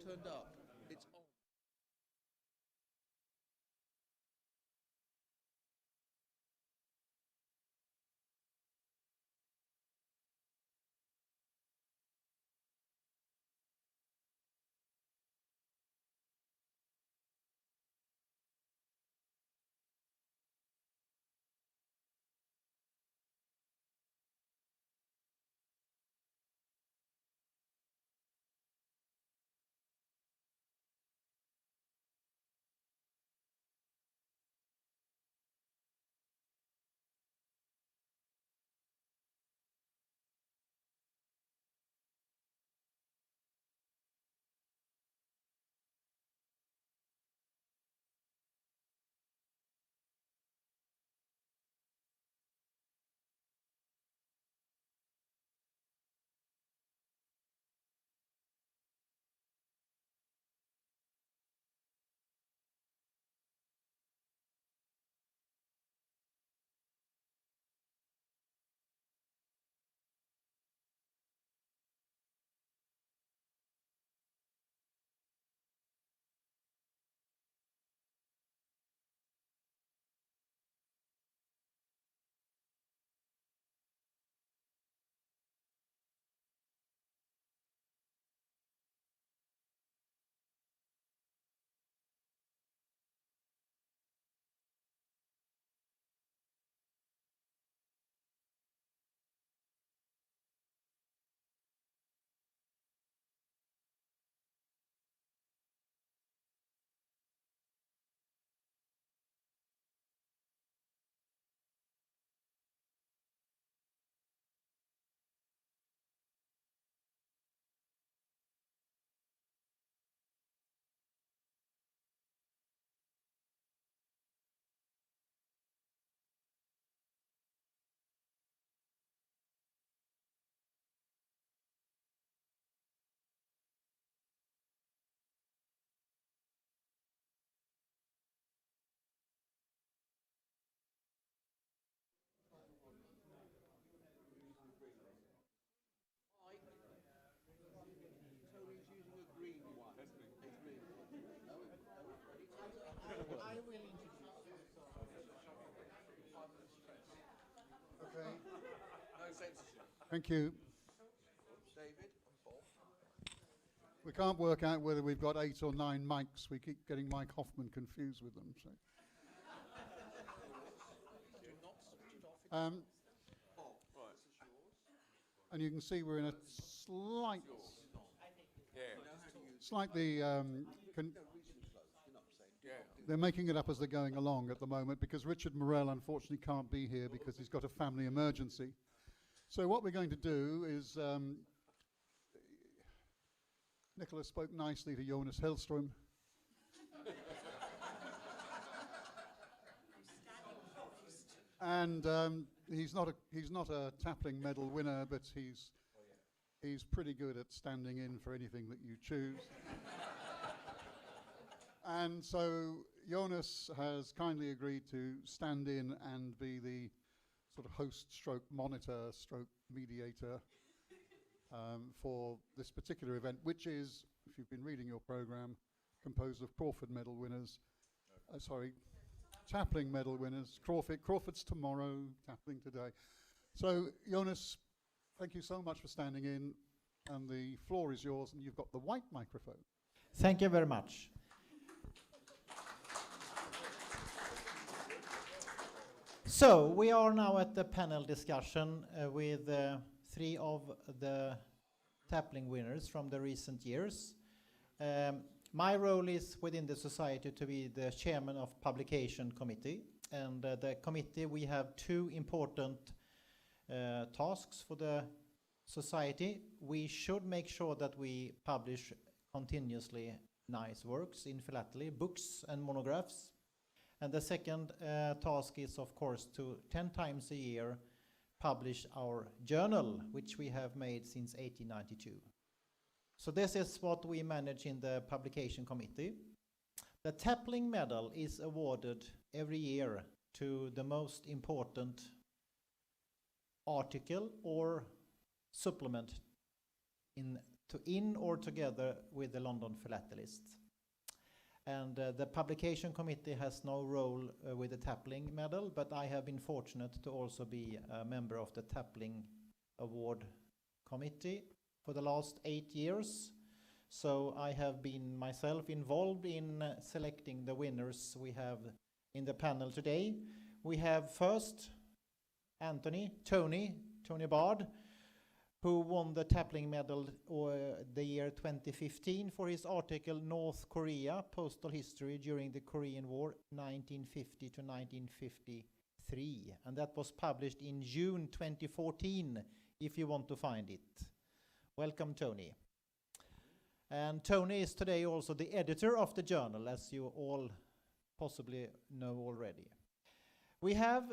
turned up. It's on. Tony's using a green one. I will introduce. Okay. No censorship. Thank you. David and Bob. We can't work out whether we've got 8 or 9 mics. We keep getting Mike Hoffman confused with them. So. Do not switch it off. Bob, Right. And you can see we're in a slightly. They're making it up as they're going along at the moment because Richard Morell unfortunately can't be here because he's got a family emergency. So what we're going to do is Nicholas spoke nicely to Jonas Hellström. And he's not a Tapling Medal winner, but he's pretty good at standing in for anything that you choose. And so Jonas has kindly agreed to stand in and be the sort of host stroke monitor stroke mediator for this particular event, which is, if you've been reading your program, composed of Crawford Medal winners, Tapling Medal winners. Crawford's tomorrow, Tapling today. So Jonas, thank you so much for standing in, and the floor is yours, and you've got the white microphone. Thank you very much. So we are now at the panel discussion with 3 of the Tapling winners from the recent years. My role is within the society to be the chairman of publication committee, and the committee, we have 2 important tasks for the society. We should make sure that we publish continuously nice works in Philatelic, books and monographs. And the second task is, of course, to 10 times a year publish our journal, which we have made since 1892. So this is what we manage in the publication committee. The Tapling Medal is awarded every year to the most important article or supplement in in or together with the London Philatelist. And the publication committee has no role with the Tapling Medal, but I have been fortunate to also be a member of the Tapling Award Committee for the last 8 years. So I have been myself involved in selecting the winners we have in the panel today. We have first Tony Bard, who won the Tapling Medal the year 2015 for his article North Korea, Postal History During the Korean War, 1950 to 1953. And that was published in June 2014, if you want to find it. Welcome, Tony. And Tony is today also the editor of the journal, as you all possibly know already. We have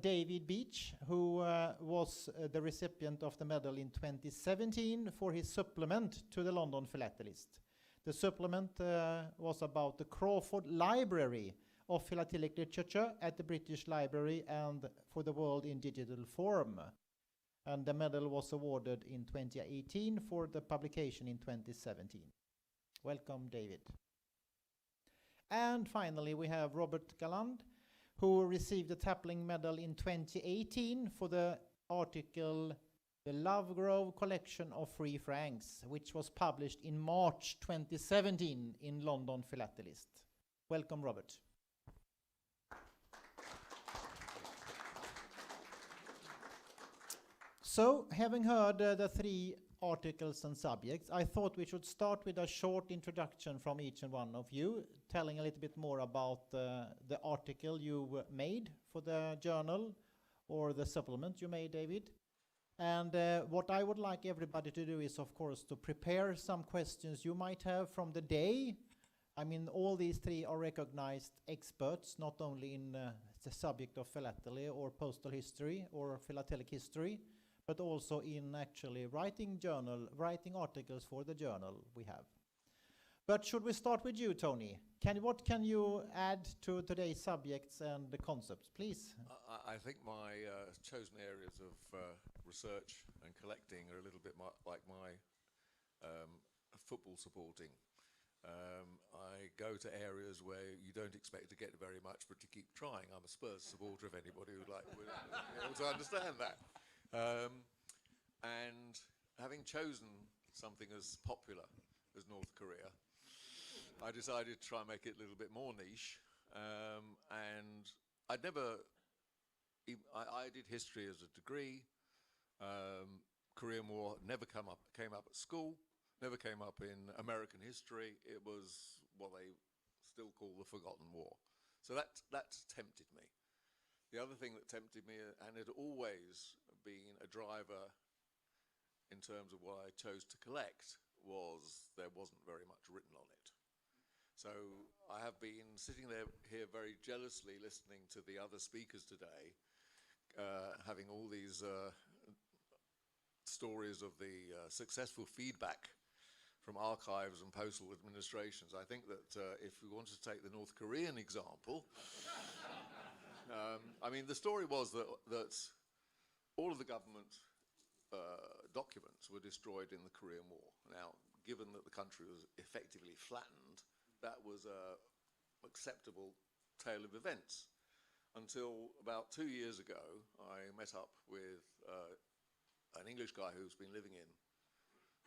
David Beach, who was the recipient of the medal in 2017 for his supplement to the London Philatelist. The supplement was about the Crawford Library of Philatelic Literature at the British Library and for the World in Digital Form. And the medal was awarded in 2018 for the publication in 2017. Welcome, David. And finally, we have Robert Galland, who received the Tapling Medal in 2018 for the article The Lovegrove Collection of Free Franks, which was published in March 2017 in London Philatelist. Welcome, Robert. So, having heard the three articles and subjects, I thought we should start with a short introduction from each and one of you, telling a little bit more about the article you made for the journal, or the supplement you made, David. And what I would like everybody to do is, of course, to prepare some questions you might have from the day. I mean, all these three are recognized experts, not only in the subject of philately or postal history or philatelic history, but also in actually writing articles for the journal we have. But should we start with you, Tony? What can you add to today's subjects and the concepts, please? I think my chosen areas of research and collecting are a little bit like my football supporting. I go to areas where you don't expect to get very much, but to keep trying. I'm a Spurs supporter, if anybody would be able to understand that. And having chosen something as popular as North Korea, I decided to try and make it a little bit more niche. And I did history as a degree. Korean War never came up at school, never came up in American history. It was what they still call the Forgotten War. So that tempted me. The other thing that tempted me, and had always been a driver in terms of what I chose to collect, was there wasn't very much written on it. So I have been sitting here very jealously listening to the other speakers today, having all these stories of the successful feedback from archives and postal administrations. I think that if we wanted to take the North Korean example, I mean, the story was that all of the government documents were destroyed in the Korean War. Now, given that the country was effectively flattened, that was an acceptable tale of events. Until about 2 years ago, I met up with an English guy who's been living in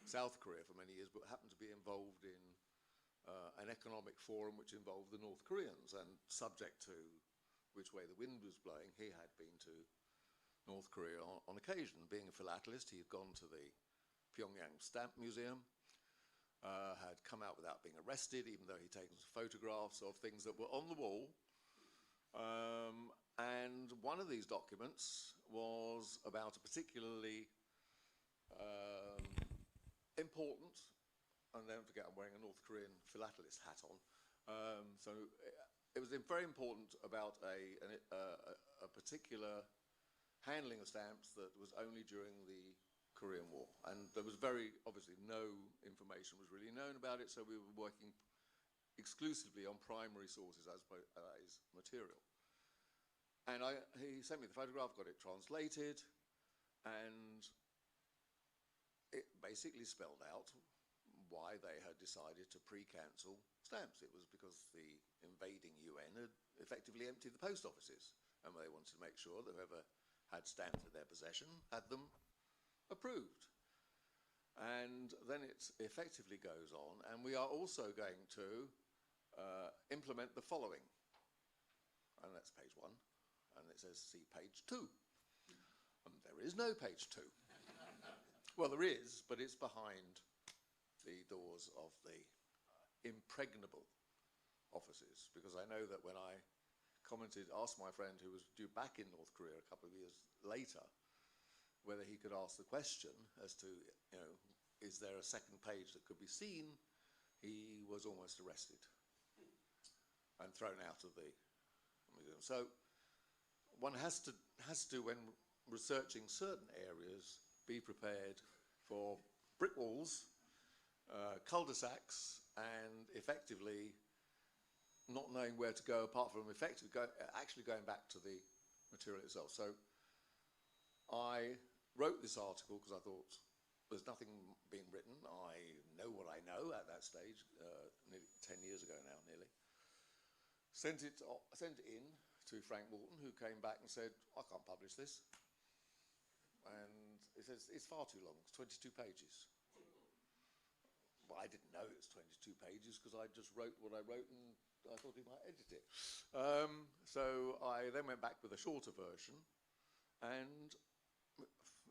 South Korea for many years, but happened to be involved in an economic forum which involved the North Koreans, and subject to which way the wind was blowing, he had been to North Korea on occasion. Being a philatelist, he had gone to the Pyongyang Stamp Museum, had come out without being arrested, even though he'd taken photographs of things that were on the wall. And one of these documents was about a particularly important, and don't forget I'm wearing a North Korean philatelist hat on, so it was very important about a particular handling of stamps that was only during the Korean War. And there was obviously no information was really known about it, so we were working exclusively on primary sources as material. And he sent me the photograph, got it translated, and it basically spelled out why they had decided to pre-cancel stamps. It was because the invading UN had effectively emptied the post offices, and they wanted to make sure that whoever had stamps in their possession had them approved. And then it effectively goes on, and we are also going to implement the following. And that's page 1, and it says see page 2. And there is no page 2. Well, there is, but it's behind the doors of the impregnable offices, because I know that when I asked my friend who was due back in North Korea a couple of years later whether he could ask the question as to, you know, is there a second page that could be seen, he was almost arrested and thrown out of the museum. So one has to, when researching certain areas, be prepared for brick walls, cul-de-sacs, and effectively not knowing where to go apart from actually going back to the material itself. So I wrote this article because I thought there's nothing being written. I know what I know at that stage, nearly 10 years ago now, nearly. Sent it in to Frank Walton, who came back and said, I can't publish this. And it says, it's far too long, it's 22 pages. Well, I didn't know it was 22 pages because I just wrote what I wrote and I thought he might edit it. So I then went back with a shorter version, and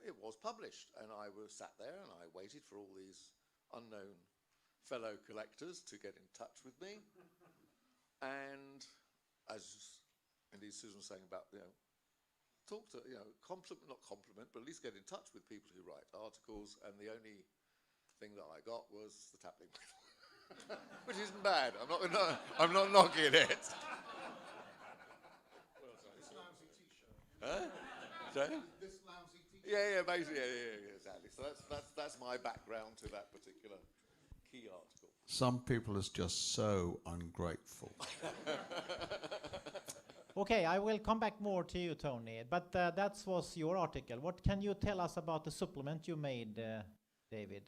it was published. And I was sat there and I waited for all these unknown fellow collectors to get in touch with me. And as indeed Susan was saying about, you know, talk to, you know, not compliment, but at least get in touch with people who write articles, and the only thing that I got was the Tapling Medal, which isn't bad. I'm not knocking it. This lousy T-shirt. Huh? Sorry? This lousy T-shirt. Yeah, basically, yeah, exactly. So that's my background to that particular key article. Some people are just so ungrateful. Okay, I will come back more to you, Tony, but that was your article. What can you tell us about the supplement you made, David?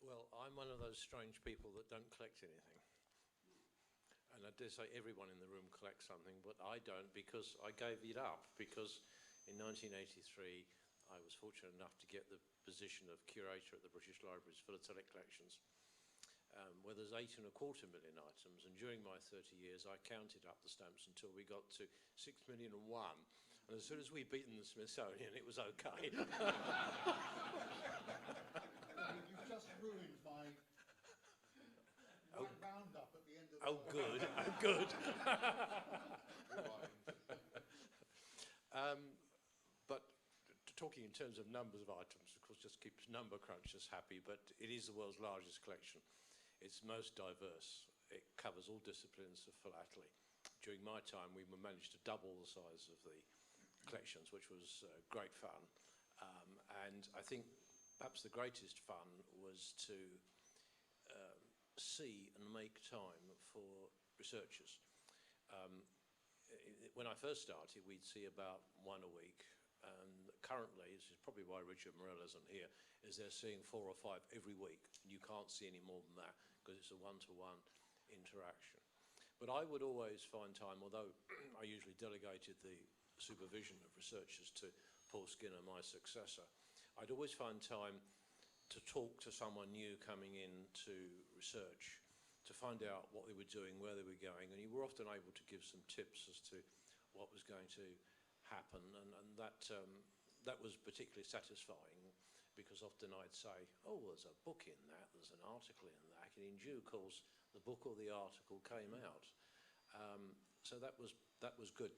Well, I'm one of those strange people that don't collect anything. And I dare say everyone in the room collects something, but I don't, because I gave it up, because in 1983 I was fortunate enough to get the position of curator at the British Library's Philatelic collections, where there's 8.25 million items, and during my 30 years I counted up the stamps until we got to 6,000,001, and as soon as we'd beaten the Smithsonian it was okay. You've just ruined my roundup at the end of the Oh good, oh good. But talking in terms of numbers of items, of course, just keeps number crunchers happy, but it is the world's largest collection. It's most diverse. It covers all disciplines of philately. During my time, we managed to double the size of the collections, which was great fun. And I think perhaps the greatest fun was to see and make time for researchers. When I first started, we'd see about one a week. And currently, this is probably why Richard Morell isn't here, is they're seeing 4 or 5 every week. And you can't see any more than that because it's a one-to-one interaction. But I would always find time, although I usually delegated the supervision of researchers to Paul Skinner, my successor, I'd always find time to talk to someone new coming in to research, to find out what they were doing, where they were going, and you were often able to give some tips as to what was going to happen, and that was particularly satisfying, because often I'd say, oh, there's a book in that, there's an article in that, and in due course the book or the article came out. So that was good.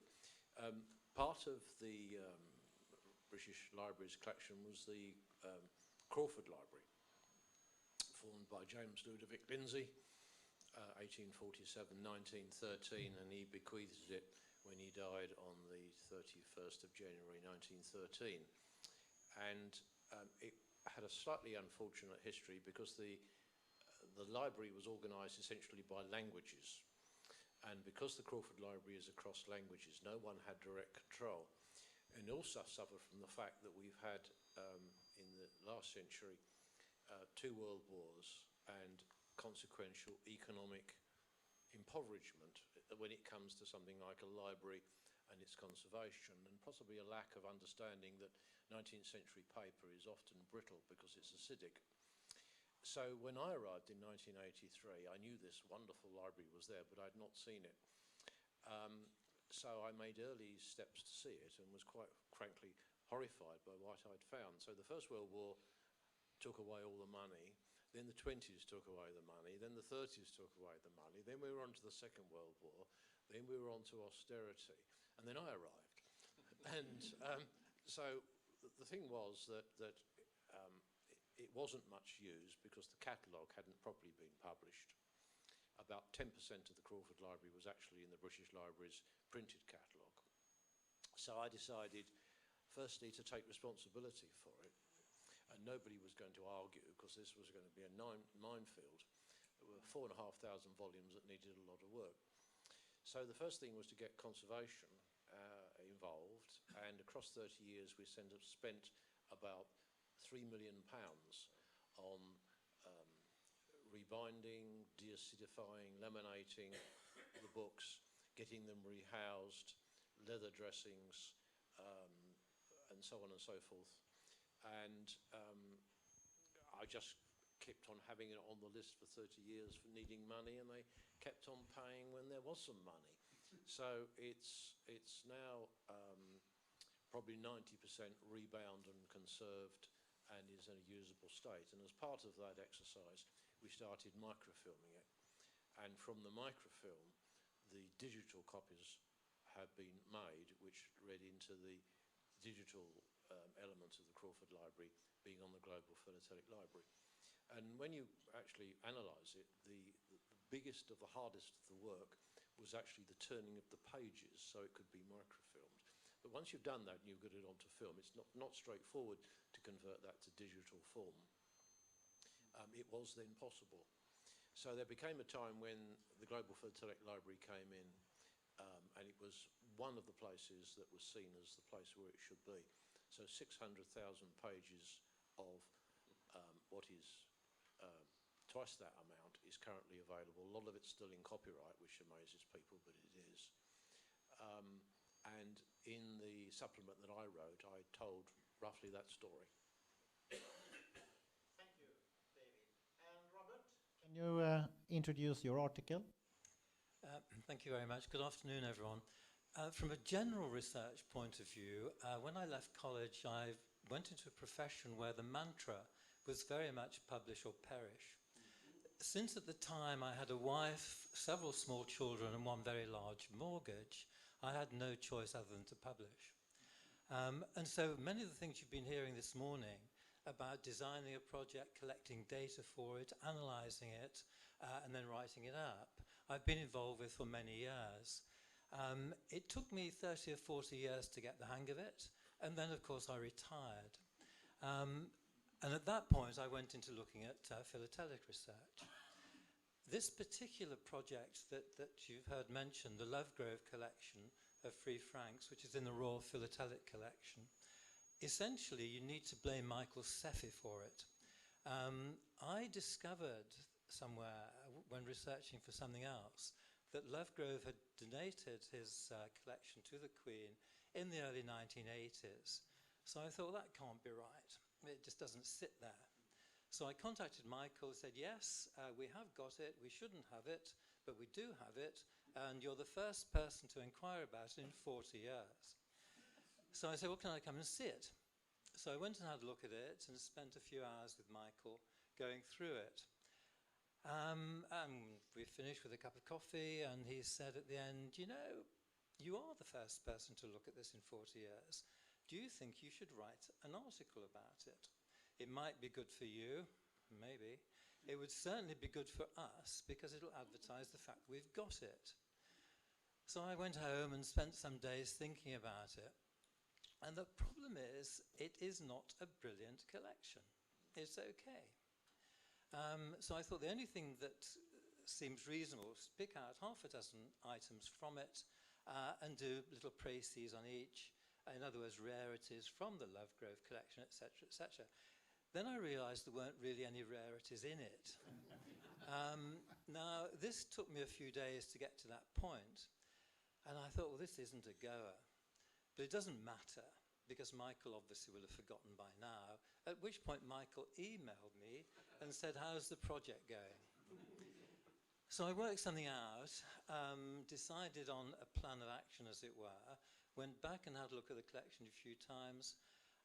Part of the British Library's collection was the Crawford Library, formed by James Ludovic Lindsay, 1847-1913, and he bequeathed it when he died on the 31st of January 1913. And it had a slightly unfortunate history because the library was organised essentially by languages. And because the Crawford Library is across languages, no one had direct control. And also suffered from the fact that we've had, in the last century, two world wars and consequential economic impoverishment when it comes to something like a library and its conservation, and possibly a lack of understanding that 19th century paper is often brittle because it's acidic. So when I arrived in 1983, I knew this wonderful library was there, but I'd not seen it. So I made early steps to see it and was quite frankly horrified by what I'd found. So the First World War took away all the money, then the 20s took away the money, then the 30s took away the money, then we were on to the Second World War, then we were on to austerity, and then I arrived. And so the thing was that it wasn't much used because the catalogue hadn't properly been published. About 10% of the Crawford Library was actually in the British Library's printed catalogue. So I decided, firstly, to take responsibility for it. And nobody was going to argue because this was going to be a minefield. There were 4,500 volumes that needed a lot of work. So the first thing was to get conservation involved, and across 30 years we spent about £3 million on rebinding, deacidifying, laminating the books, getting them rehoused, leather dressings, and so on and so forth. And I just kept on having it on the list for 30 years for needing money, and they kept on paying when there was some money. So it's now probably 90% rebound and conserved and is in a usable state. And as part of that exercise, we started microfilming it. And from the microfilm, the digital copies have been made, which read into the digital elements of the Crawford Library being on the Global Philatelic Library. And when you actually analyse it, the biggest of the hardest of the work was actually the turning of the pages so it could be microfilmed. But once you've done that and you've got it onto film, it's not straightforward to convert that to digital form. It was then possible. So there became a time when the Global Philatelic Library came in, and it was one of the places that was seen as the place where it should be. So 600,000 pages of what is twice that amount is currently available. A lot of it's still in copyright, which amazes people, but it is. And in the supplement that I wrote, I told roughly that story. Thank you, David. And Robert, can you introduce your article? Thank you very much. Good afternoon, everyone. From a general research point of view, when I left college, I went into a profession where the mantra was very much publish or perish. Since at the time I had a wife, several small children, and one very large mortgage, I had no choice other than to publish. And so many of the things you've been hearing this morning about designing a project, collecting data for it, analysing it, and then writing it up, I've been involved with for many years. It took me 30 or 40 years to get the hang of it, and then of course I retired. And at that point I went into looking at philatelic research. This particular project that you've heard mentioned, the Lovegrove collection of Free Franks, which is in the Royal Philatelic collection, essentially you need to blame Michael Seffi for it. I discovered somewhere when researching for something else that Lovegrove had donated his collection to the Queen in the early 1980s. So I thought, that can't be right. It just doesn't sit there. So I contacted Michael, said, yes, we have got it, we shouldn't have it, but we do have it, and you're the first person to inquire about it in 40 years. So I said, well, can I come and see it? So I went and had a look at it and spent a few hours with Michael going through it. And we finished with a cup of coffee, and he said at the end, you know, you are the first person to look at this in 40 years. Do you think you should write an article about it? It might be good for you, maybe. It would certainly be good for us because it'll advertise the fact that we've got it. So I went home and spent some days thinking about it. And the problem is, it is not a brilliant collection. It's okay. So I thought the only thing that seems reasonable was pick out half a dozen items from it and do little précises on each. In other words, rarities from the Lovegrove collection, etc., etc. Then I realised there weren't really any rarities in it. Now, this took me a few days to get to that point, and I thought, well, this isn't a goer. But it doesn't matter, because Michael obviously will have forgotten by now, at which point Michael emailed me and said, how's the project going? So I worked something out, decided on a plan of action, as it were, went back and had a look at the collection a few times,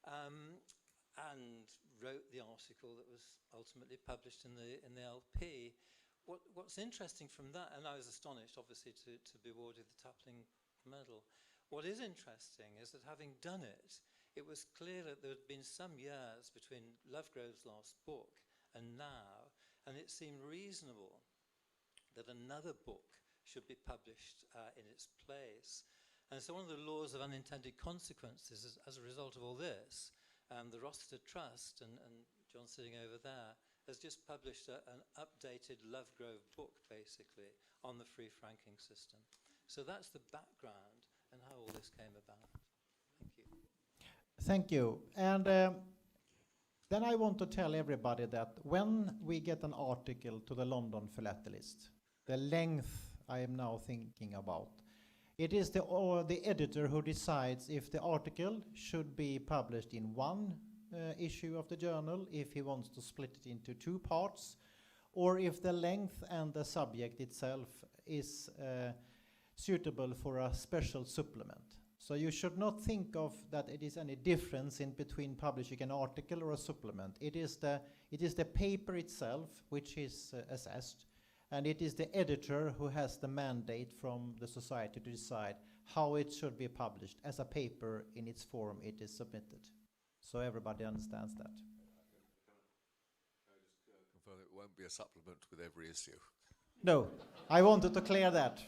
and wrote the article that was ultimately published in the LP. What's interesting from that, and I was astonished, obviously, to be awarded the Tapling Medal. What is interesting is that having done it, it was clear that there had been some years between Lovegrove's last book and now, and it seemed reasonable that another book should be published in its place. And so one of the laws of unintended consequences is, as a result of all this, the Rossiter Trust, and John sitting over there, has just published an updated Lovegrove book, basically, on the free franking system. So that's the background and how all this came about. Thank you. Thank you. And then I want to tell everybody that when we get an article to the London Philatelist, the length I am now thinking about, it is the editor who decides if the article should be published in one issue of the journal, if he wants to split it into two parts, or if the length and the subject itself is suitable for a special supplement. So you should not think of that it is any difference in between publishing an article or a supplement. It is the paper itself which is assessed, and it is the editor who has the mandate from the society to decide how it should be published as a paper in its form it is submitted. So everybody understands that. I just confirm it won't be a supplement with every issue. No, I wanted to clear that.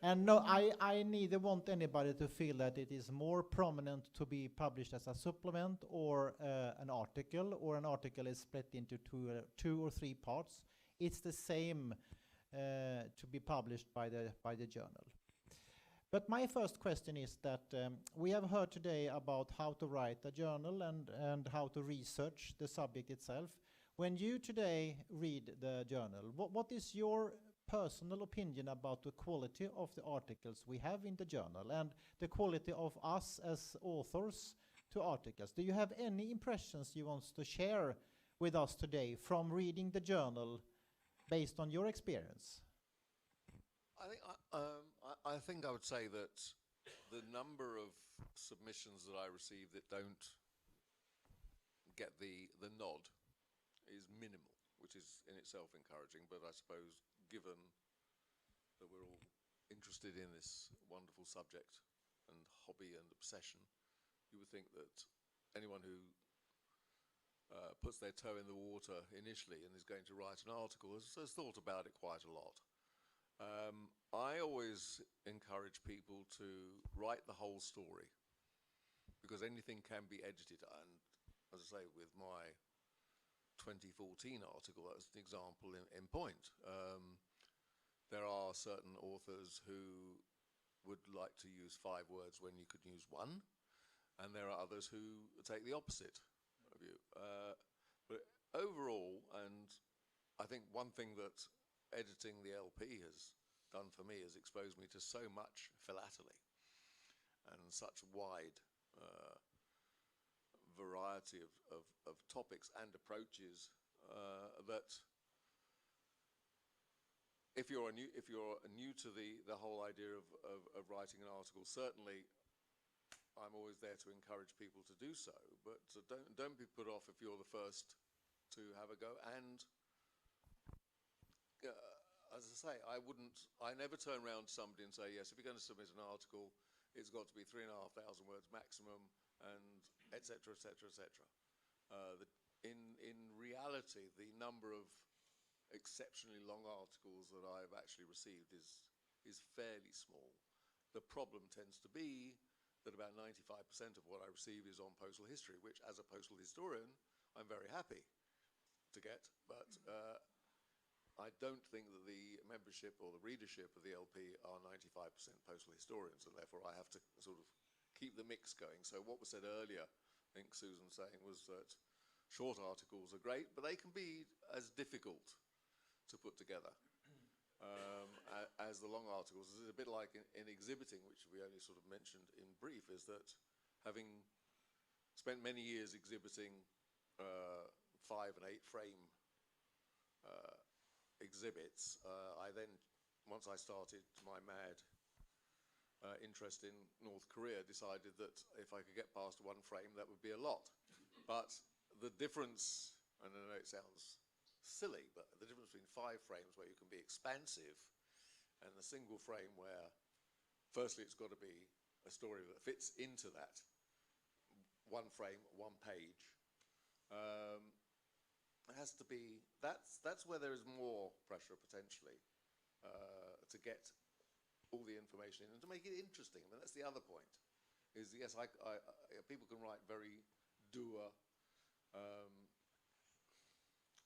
And no, I neither want anybody to feel that it is more prominent to be published as a supplement or an article is split into two or three parts. It's the same to be published by the journal. But my first question is that we have heard today about how to write a journal and how to research the subject itself. When you today read the journal, what is your personal opinion about the quality of the articles we have in the journal and the quality of us as authors to articles? Do you have any impressions you want to share with us today from reading the journal based on your experience? I think I would say that the number of submissions that I receive that don't get the nod is minimal, which is in itself encouraging. But I suppose, given that we're all interested in this wonderful subject and hobby and obsession, you would think that anyone who puts their toe in the water initially and is going to write an article has thought about it quite a lot. I always encourage people to write the whole story, because anything can be edited. And as I say, with my 2014 article, that's an example in point. There are certain authors who would like to use 5 words when you could use 1, and there are others who take the opposite view. But overall, and I think one thing that editing the LP has done for me is exposed me to so much philately and such wide variety of topics and approaches that if you're new to the whole idea of writing an article, certainly I'm always there to encourage people to do so. But don't be put off if you're the first to have a go. And as I say, I never turn around to somebody and say, yes, if you're going to submit an article, it's got to be 3,500 words maximum, and et cetera, et cetera, et cetera. In reality, the number of exceptionally long articles that I've actually received is fairly small. The problem tends to be that about 95% of what I receive is on postal history, which, as a postal historian, I'm very happy to get, but I don't think that the membership or the readership of the LP are 95% postal historians, and therefore I have to sort of keep the mix going. So what was said earlier, I think Susan was saying, was that short articles are great, but they can be as difficult to put together as the long articles. It's a bit like in exhibiting, which we only sort of mentioned in brief, is that having spent many years exhibiting 5 and 8 frame exhibits, I then, once I started my mad interest in North Korea, decided that if I could get past 1 frame, that would be a lot. But the difference, and I know it sounds silly, but the difference between 5 frames where you can be expansive and a single frame where, firstly, it's got to be a story that fits into that 1 frame, 1 page. It has to be, that's where there is more pressure potentially to get all the information in and to make it interesting. I mean, that's the other point. Is yes, people can write very dour,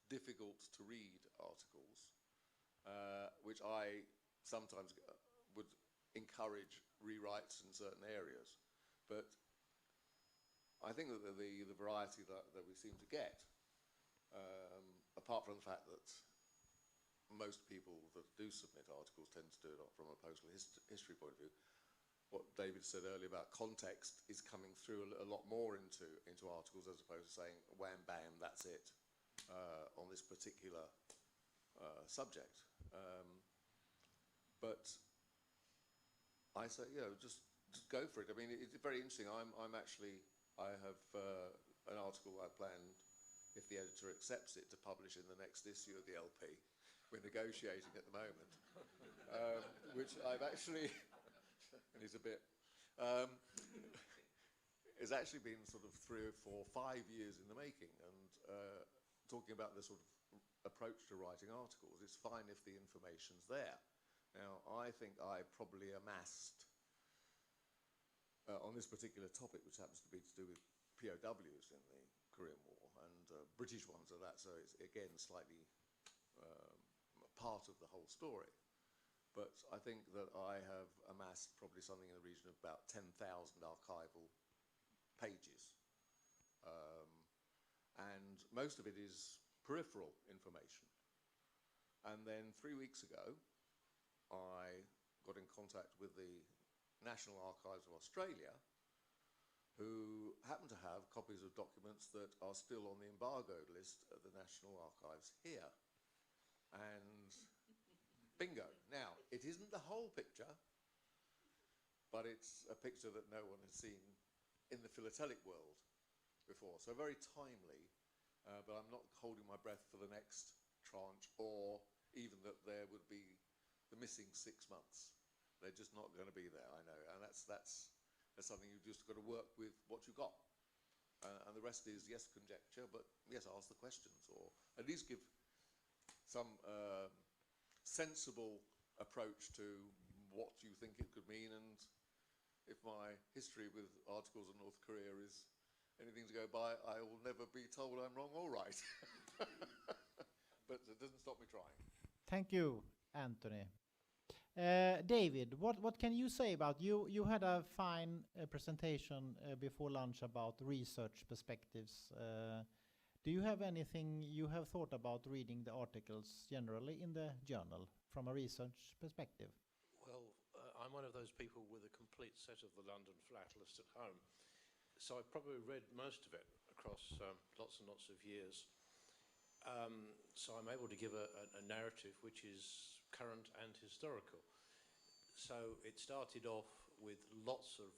difficult to read articles, which I sometimes would encourage rewrites in certain areas. But I think that the variety that we seem to get, apart from the fact that most people that do submit articles tend to do it from a postal history point of view, what David said earlier about context is coming through a lot more into articles, as opposed to saying wham bam, that's it on this particular subject. But I say, just go for it. I mean, it's very interesting. I have an article I planned, if the editor accepts it, to publish in the next issue of the LP. We're negotiating at the moment, which I've actually, and it's a bit, it's actually been sort of 3 or 4, 5 years in the making, and talking about the sort of approach to writing articles. It's fine if the information's there. Now, I think I probably amassed, on this particular topic, which happens to be to do with POWs in the Korean War, and British ones are that, so it's again slightly part of the whole story. But I think that I have amassed probably something in the region of about 10,000 archival pages. And most of it is peripheral information. And then 3 weeks ago, I got in contact with the National Archives of Australia, who happen to have copies of documents that are still on the embargoed list at the National Archives here. And bingo. Now, it isn't the whole picture, but it's a picture that no one has seen in the philatelic world before. So very timely, but I'm not holding my breath for the next tranche, or even that there would be the missing 6 months. They're just not going to be there, I know. And that's something you've just got to work with what you got. And the rest is, yes, conjecture, but yes, ask the questions, or at least give some sensible approach to what you think it could mean. And if my history with articles on North Korea is anything to go by, I will never be told I'm wrong or right. But it doesn't stop me trying. Thank you, Anthony. David, what can you say about you had a fine presentation before lunch about research perspectives. Do you have anything you have thought about reading the articles generally in the journal from a research perspective? Well, I'm one of those people with a complete set of the London Philatelist at home. So I've probably read most of it across lots and lots of years. So I'm able to give a narrative which is current and historical. So it started off with lots of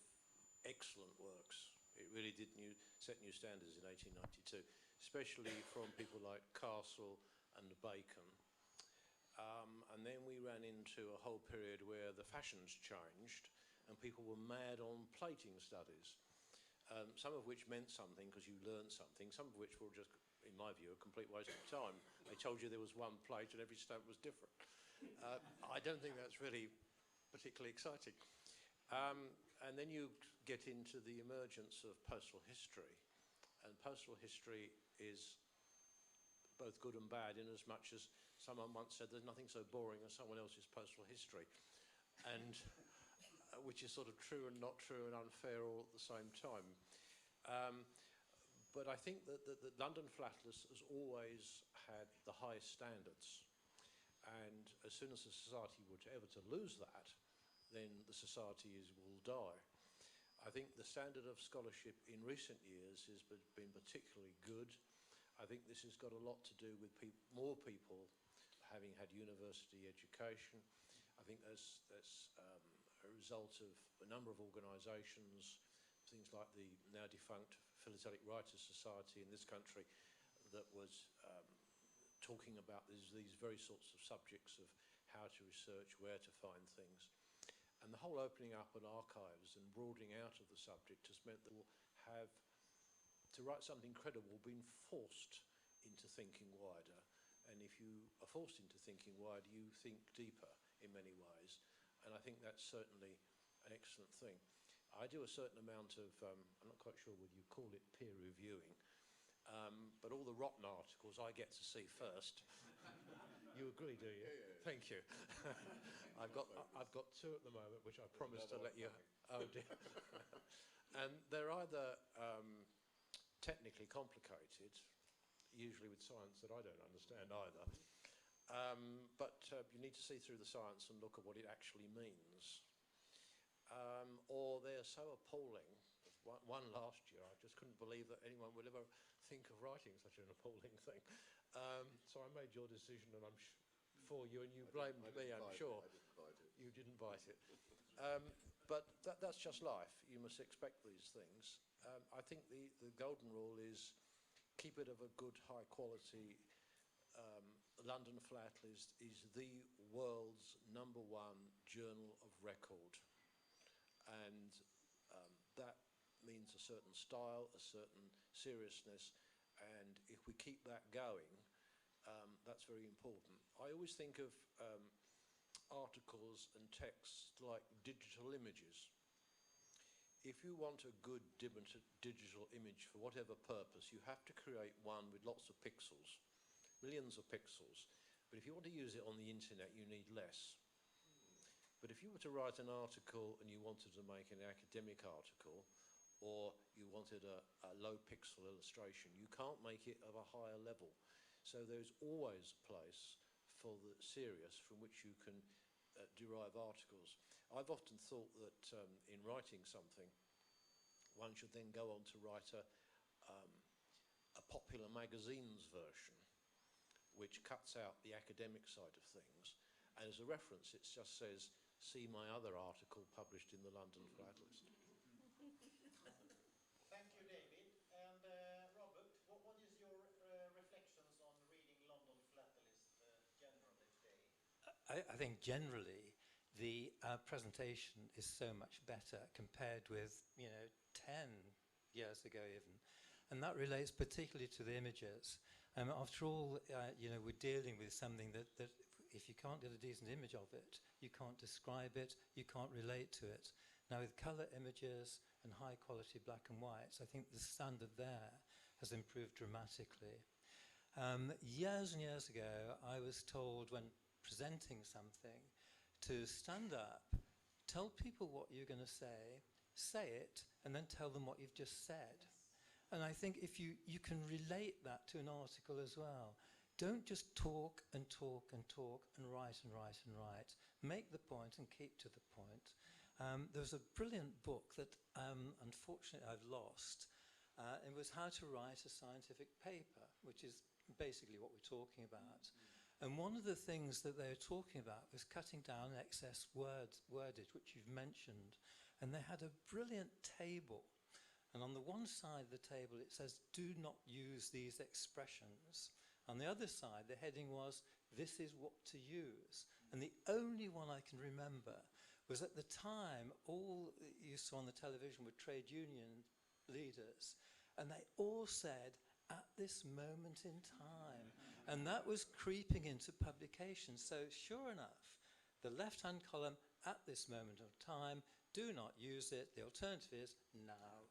excellent works. It really did set new standards in 1892, especially from people like Castle and Bacon. And then we ran into a whole period where the fashions changed and people were mad on plating studies, some of which meant something because you learned something, some of which were just, in my view, a complete waste of time. They told you there was one plate and every stamp was different. I don't think that's really particularly exciting. And then you get into the emergence of postal history. And postal history is both good and bad, in as much as someone once said there's nothing so boring as someone else's postal history, and which is sort of true and not true and unfair all at the same time. But I think that London Flatless has always had the highest standards. And as soon as a society were to ever to lose that, then the society will die. I think the standard of scholarship in recent years has been particularly good. I think this has got a lot to do with more people having had university education. I think that's a result of a number of organisations, things like the now defunct Philatelic Writers Society in this country, that was talking about these very sorts of subjects of how to research, where to find things. And the whole opening up of archives and broadening out of the subject has meant that we'll have, to write something credible, been forced into thinking wider. And if you are forced into thinking wider, you think deeper in many ways. And I think that's certainly an excellent thing. I do a certain amount of, I'm not quite sure whether you call it peer reviewing, but all the rotten articles I get to see first. You agree, do you? Yeah. Thank you. I've got two at the moment, which I promised to let you. Oh dear. And they're either technically complicated, usually with science that I don't understand either. But you need to see through the science and look at what it actually means. Or they're so appalling. One last year, I just couldn't believe that anyone would ever think of writing such an appalling thing. So I made your decision, and I'm for you, and you blamed me, I'm sure. You didn't bite it. But that's just life. You must expect these things. I think the golden rule is keep it of a good, high quality. London Flatless is the world's #1 journal of record. And that means a certain style, a certain seriousness, and if we keep that going, that's very important. I always think of articles and texts like digital images. If you want a good digital image for whatever purpose, you have to create one with lots of pixels, millions of pixels. But if you want to use it on the internet, you need less. But if you were to write an article and you wanted to make an academic article, or you wanted a low pixel illustration, you can't make it of a higher level. So there's always a place for the serious from which you can derive articles. I've often thought that in writing something, one should then go on to write a popular magazine's version, which cuts out the academic side of things. And as a reference, it just says, see my other article published in the London Flatless. Thank you, David. And Robert, what is your reflections on reading London Flatless generally today? I think generally the presentation is so much better compared with 10 years ago even, and that relates particularly to the images. After all, we're dealing with something that if you can't get a decent image of it, you can't describe it, you can't relate to it. Now with colour images and high quality black and whites, I think the standard there has improved dramatically. Years and years ago, I was told when presenting something to stand up, tell people what you're going to say it, and then tell them what you've just said. And I think if you can relate that to an article as well. Don't just talk and talk and talk and write and write and write. Make the point and keep to the point. There's a brilliant book that unfortunately I've lost. It was How to Write a Scientific Paper, which is basically what we're talking about. And one of the things that they were talking about was cutting down excess wordage, which you've mentioned. And they had a brilliant table. And on the one side of the table, it says, do not use these expressions. On the other side, the heading was, this is what to use. And the only one I can remember was at the time, all you saw on the television were trade union leaders. And they all said, at this moment in time. And that was creeping into publication. So sure enough, the left-hand column, at this moment of time, do not use it. The alternative is now.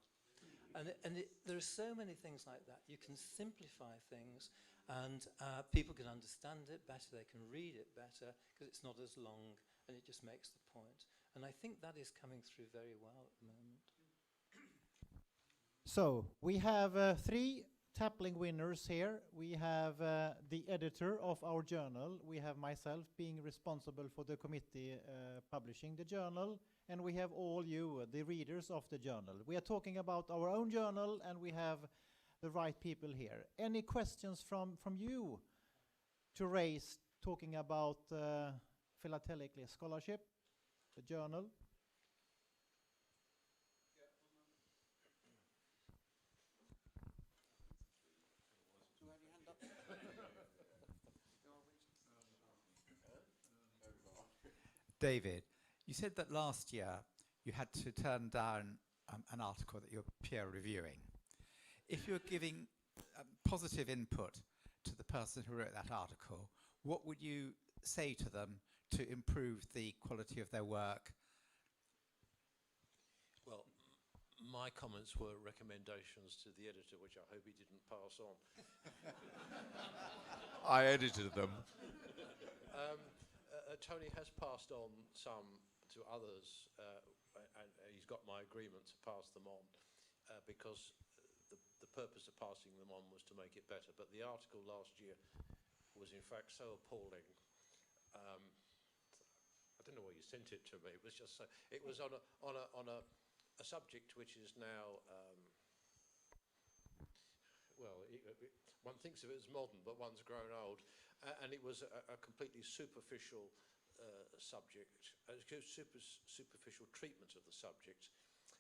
And there are so many things like that. You can simplify things, and people can understand it better, they can read it better, because it's not as long, and it just makes the point. And I think that is coming through very well at the moment. So we have 3 Tapling winners here. We have the editor of our journal. We have myself being responsible for the committee publishing the journal. And we have all you, the readers of the journal. We are talking about our own journal, and we have the right people here. Any questions from you to raise talking about Philatelic Scholarship, the journal? David, you said that last year you had to turn down an article that you're peer reviewing. If you're giving positive input to the person who wrote that article, what would you say to them to improve the quality of their work? Well, my comments were recommendations to the editor, which I hope he didn't pass on. I edited them. Tony has passed on some to others, and he's got my agreement to pass them on, because the purpose of passing them on was to make it better. But the article last year was in fact so appalling. I don't know why you sent it to me. It was just so. It was on a subject which is now. One thinks of it as modern, but one's grown old, and it was a completely superficial subject, superficial treatment of the subject.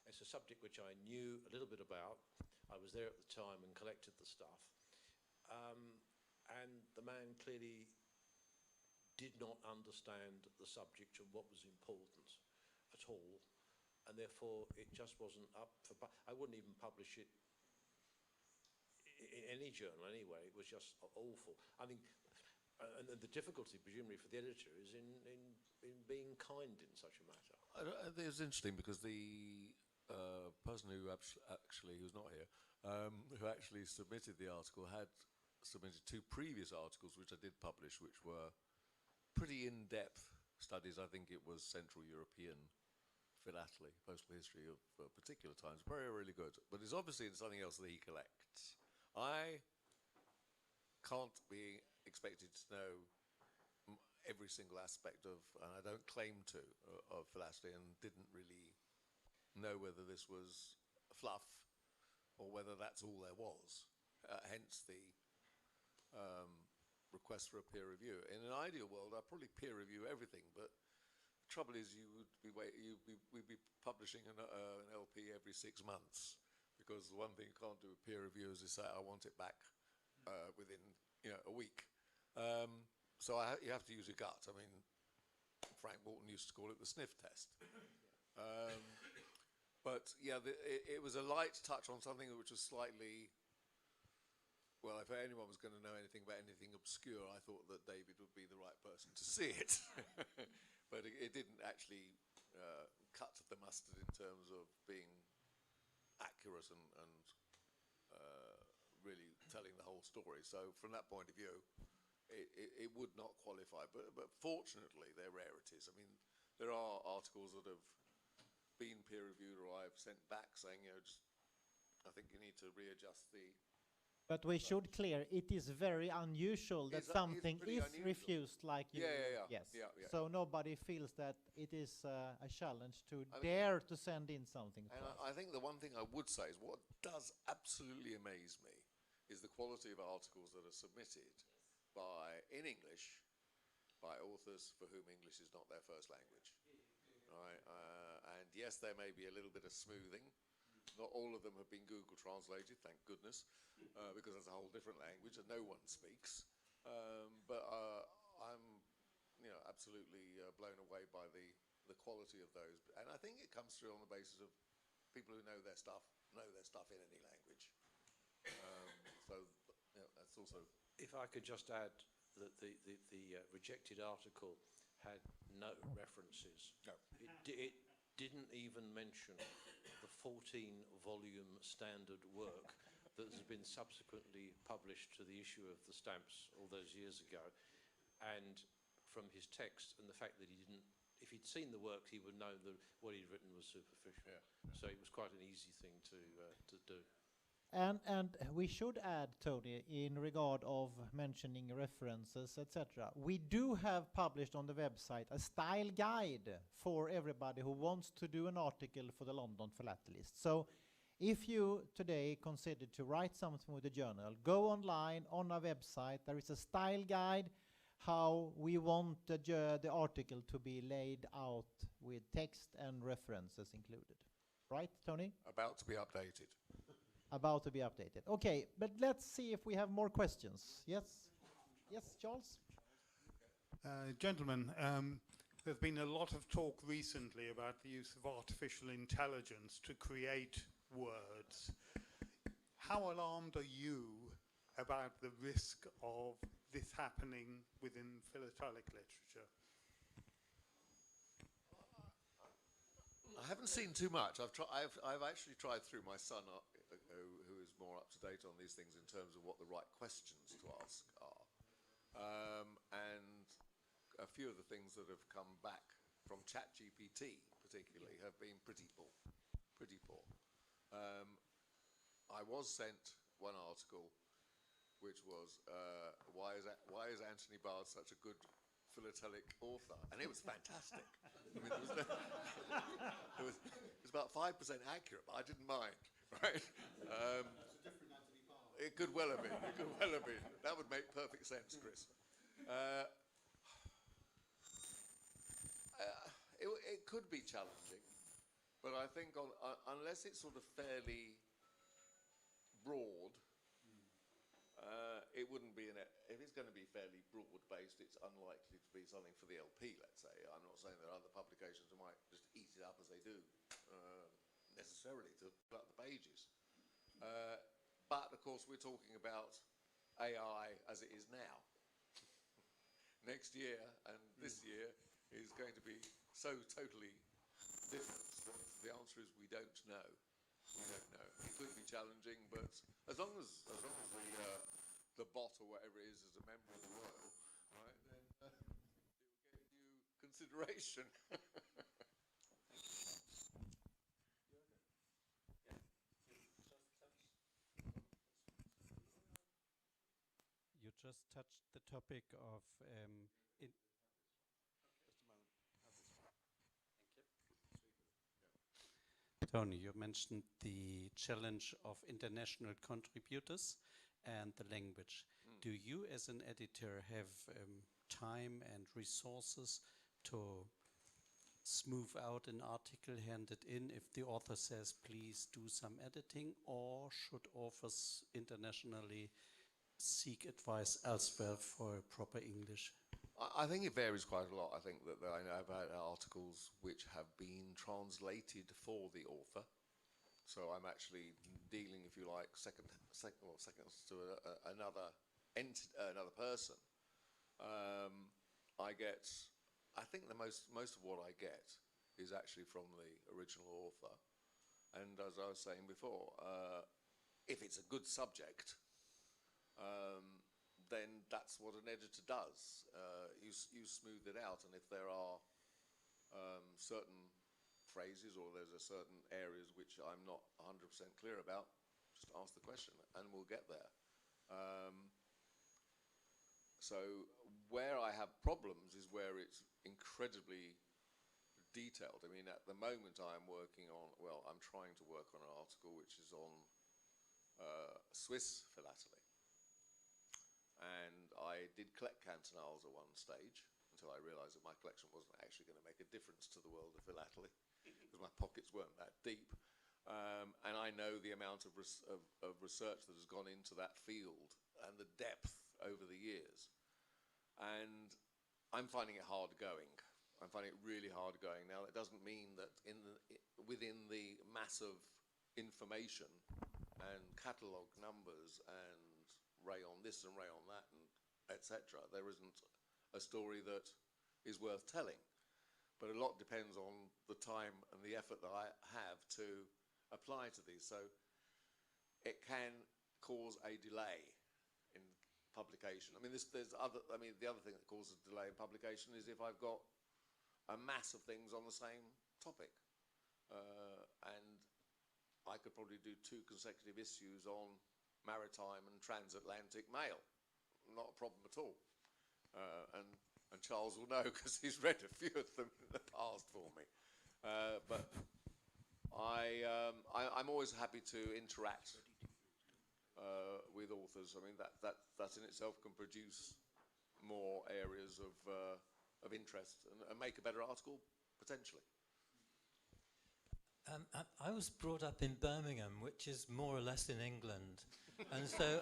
It's a subject which I knew a little bit about. I was there at the time and collected the stuff, and the man clearly did not understand the subject and what was important at all, and therefore it just wasn't up for. I wouldn't even publish it in any journal anyway. It was just awful. I mean, and the difficulty presumably for the editor is in being kind in such a matter. I think it's interesting because the person who actually, who's not here, who actually submitted the article had submitted 2 previous articles which I did publish, which were pretty in-depth studies. I think it was Central European philately, postal history of particular times. Very, really good. But it's obviously something else that he collects. I can't be expected to know every single aspect of, and I don't claim to, of philately, and didn't really know whether this was fluff or whether that's all there was. Hence the request for a peer review. In an ideal world, I'd probably peer review everything, but the trouble is we'd be publishing an LP every 6 months, because the one thing you can't do with peer reviews is say, I want it back within a week. So you have to use your gut. I mean, Frank Morton used to call it the sniff test. But yeah, it was a light touch on something which was slightly, well, if anyone was going to know anything about anything obscure, I thought that David would be the right person to see it. But it didn't actually cut the mustard in terms of being accurate and really telling the whole story. So from that point of view, it would not qualify. But fortunately, they're rarities. I mean, there are articles that have been peer reviewed or I've sent back saying, I think you need to readjust the. But we should clear, it is very unusual that something is refused like you. Yes. Yeah. So nobody feels that it is a challenge to dare to send in something. And I think the one thing I would say is what does absolutely amaze me is the quality of articles that are submitted in English by authors for whom English is not their first language. Right? And yes, there may be a little bit of smoothing. Not all of them have been Google translated, thank goodness, because it's a whole different language that no one speaks. But I'm, absolutely blown away by the quality of those. And I think it comes through on the basis of people who know their stuff in any language. So that's also. If I could just add that the rejected article had no references. No. It didn't even mention the 14-volume standard work that has been subsequently published to the issue of the stamps all those years ago. And from his text and the fact that if he'd seen the work, he would know that what he'd written was superficial. Yeah. So it was quite an easy thing to do. And we should add, Tony, in regard of mentioning references, etc. We do have published on the website a style guide for everybody who wants to do an article for the London Philatelist. So if you today consider to write something with the journal, go online on our website. There is a style guide how we want the article to be laid out with text and references included. Right, Tony? About to be updated. About to be updated. Okay, but let's see if we have more questions. Yes? Yes, Charles? Gentlemen, there's been a lot of talk recently about the use of artificial intelligence to create words. How alarmed are you about the risk of this happening within philatelic literature? I haven't seen too much. I've actually tried through my son, who is more up to date on these things in terms of what the right questions to ask are, and a few of the things that have come back from ChatGPT, particularly, have been pretty poor. Pretty poor. I was sent one article, which was why is Anthony Bard such a good philatelic author? And it was fantastic. I mean, it was about 5% accurate, but I didn't mind. Right? It could well have been. It could well have been. That would make perfect sense, Chris. It could be challenging, but I think unless it's sort of fairly broad, it wouldn't be if it's going to be fairly broad-based, it's unlikely to be something for the LP, let's say. I'm not saying that other publications might just eat it up as they do, necessarily, to fill up the pages. But, of course, we're talking about AI as it is now. Next year and this year is going to be so totally different. The answer is we don't know. We don't know. It could be challenging, but as long as the bot or whatever it is a member of the royal, right, then it will get due consideration. You just touched the topic of Tony, you mentioned the challenge of international contributors and the language. Do you, as an editor, have time and resources to smooth out an article, hand it in if the author says, please do some editing, or should authors internationally seek advice elsewhere for proper English? I think it varies quite a lot. I think that I know about articles which have been translated for the author. So I'm actually dealing, if you like, seconds to another person. I think most of what I get is actually from the original author. And as I was saying before, if it's a good subject, then that's what an editor does. You smooth it out, and if there are certain phrases or there's a certain areas which I'm not 100% clear about, just ask the question and we'll get there. So where I have problems is where it's incredibly detailed. I mean, at the moment I'm trying to work on an article which is on Swiss philately. And I did collect cantonales at one stage until I realised that my collection wasn't actually going to make a difference to the world of philately because my pockets weren't that deep. And I know the amount of research that has gone into that field and the depth over the years. And I'm finding it hard going. I'm finding it really hard going. Now, that doesn't mean that within the mass of information and catalogue numbers and rayon this and rayon that and etc. there isn't a story that is worth telling. But a lot depends on the time and the effort that I have to apply to these. So it can cause a delay in publication. I mean, the other thing that causes a delay in publication is if I've got a mass of things on the same topic. And I could probably do 2 consecutive issues on maritime and transatlantic mail. Not a problem at all. And Charles will know because he's read a few of them in the past for me. But I'm always happy to interact with authors. I mean, that in itself can produce more areas of interest and make a better article, potentially. I was brought up in Birmingham, which is more or less in England, and so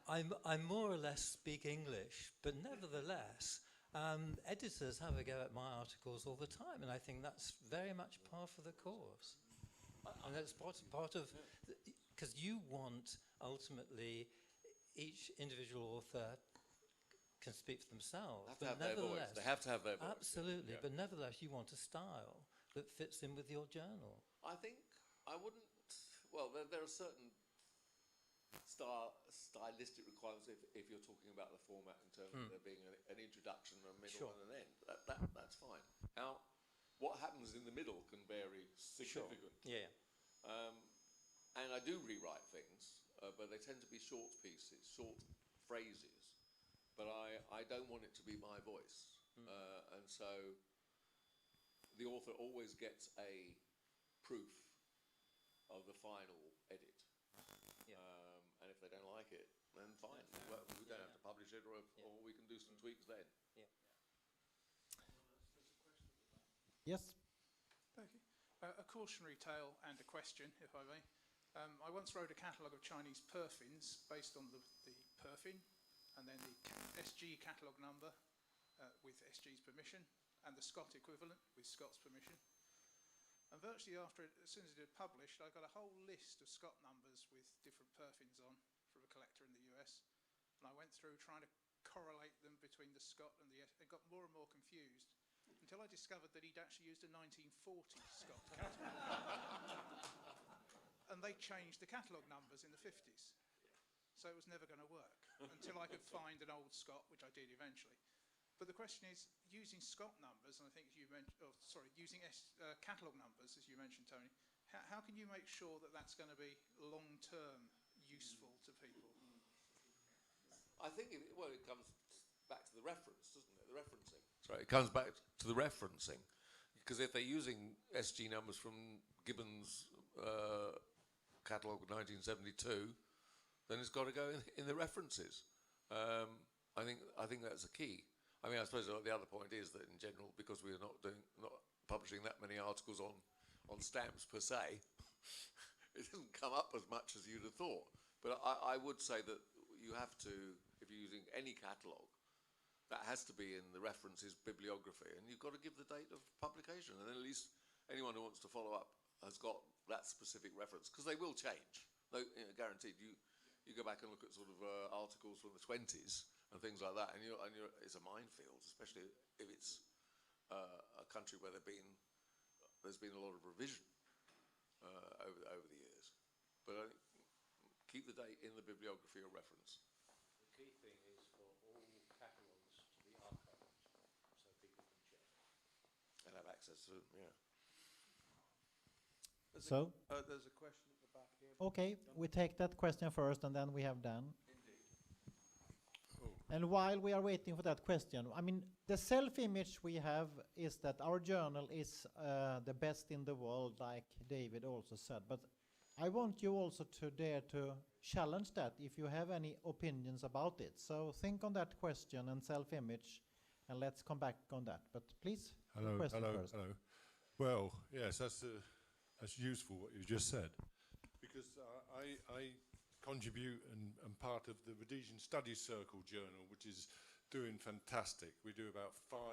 I more or less speak English, but nevertheless, editors have a go at my articles all the time, and I think that's very much par for the course. And that's part of, because you want, ultimately, each individual author can speak for themselves. They have to have their voice. They have to have their voice. Absolutely, yeah. but nevertheless, you want a style that fits in with your journal. I think I wouldn't. Well, there are certain stylistic requirements if you're talking about the format in terms of there being an introduction, a middle, and an end. That's fine. Now, what happens in the middle can vary significantly. Sure. Yeah. And I do rewrite things, but they tend to be short pieces, short phrases. But I don't want it to be my voice, and so the author always gets a proof of the final edit. Yeah. And if they don't like it, then fine. We don't have to publish it, or we can do some tweaks then. Yeah. Yes. Thank you. A cautionary tale and a question, if I may. I once wrote a catalogue of Chinese perfins based on the perfin, and then the SG catalogue number with SG's permission, and the Scott equivalent with Scott's permission. And virtually as soon as it had published, I got a whole list of Scott numbers with different perfins on from a collector in the US. And I went through trying to correlate them between the Scott and the S. It got more and more confused until I discovered that he'd actually used a 1940 Scott catalogue. And they changed the catalogue numbers in the 50s. So it was never going to work until I could find an old Scott, which I did eventually. But the question is, using Scott numbers, and I think you mentioned, using catalogue numbers, as you mentioned, Tony, how can you make sure that that's going to be long-term useful to people? I think, it comes back to the reference, doesn't it? The referencing. Sorry, it comes back to the referencing. Because if they're using SG numbers from Gibbon's catalogue of 1972, then it's got to go in the references. I think that's a key. I mean, I suppose the other point is that in general, because we are not publishing that many articles on stamps per se, it doesn't come up as much as you'd have thought. But I would say that you have to, if you're using any catalogue, that has to be in the references bibliography, and you've got to give the date of publication, and then at least anyone who wants to follow up has got that specific reference, because they will change. Though, guaranteed. You go back and look at sort of articles from the 20s and things like that, and it's a minefield, especially if it's a country where there's been a lot of revision over the years. But keep the date in the bibliography or reference. The key thing is for all catalogues to be archived, so people can check And have access to them, yeah. There's a question at the back here. Okay, we take that question first, and then we have Dan. And while we are waiting for that question, I mean, the self-image we have is that our journal is the best in the world, like David also said. But I want you also to dare to challenge that if you have any opinions about it. So think on that question and self-image, and let's come back on that. But please, hello. Well, yes, that's useful what you just said, because I contribute and part of the Rhodesian Studies Circle journal, which is doing fantastic. We do about 5 a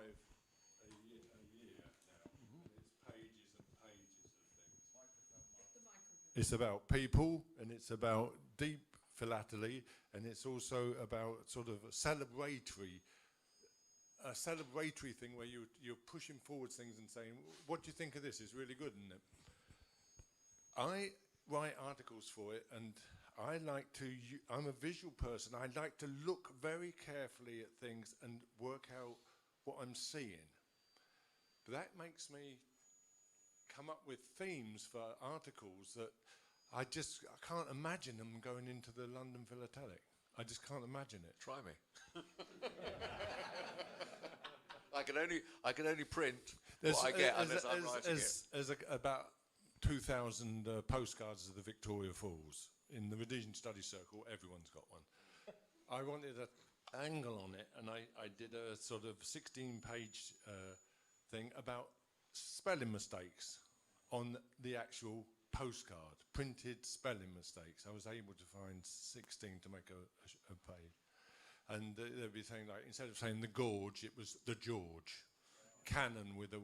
year now, and it's pages and pages of things. It's about people, and it's about deep philately, and it's also about sort of a celebratory thing where you're pushing forward things and saying, what do you think of this? It's really good, isn't it? I write articles for it, and I'm a visual person. I like to look very carefully at things and work out what I'm seeing. But that makes me come up with themes for articles that I can't imagine them going into the London Philatelic. I just can't imagine it. Try me. I can only print what I get unless I'm writing it. There's about 2,000 postcards of the Victoria Falls. In the Rhodesian Study Circle, everyone's got one. I wanted an angle on it, and I did a sort of 16-page thing about spelling mistakes on the actual postcard, printed spelling mistakes. I was able to find 16 to make a page. And they'd be saying, like, instead of saying the gorge, it was the George. Cannon with a,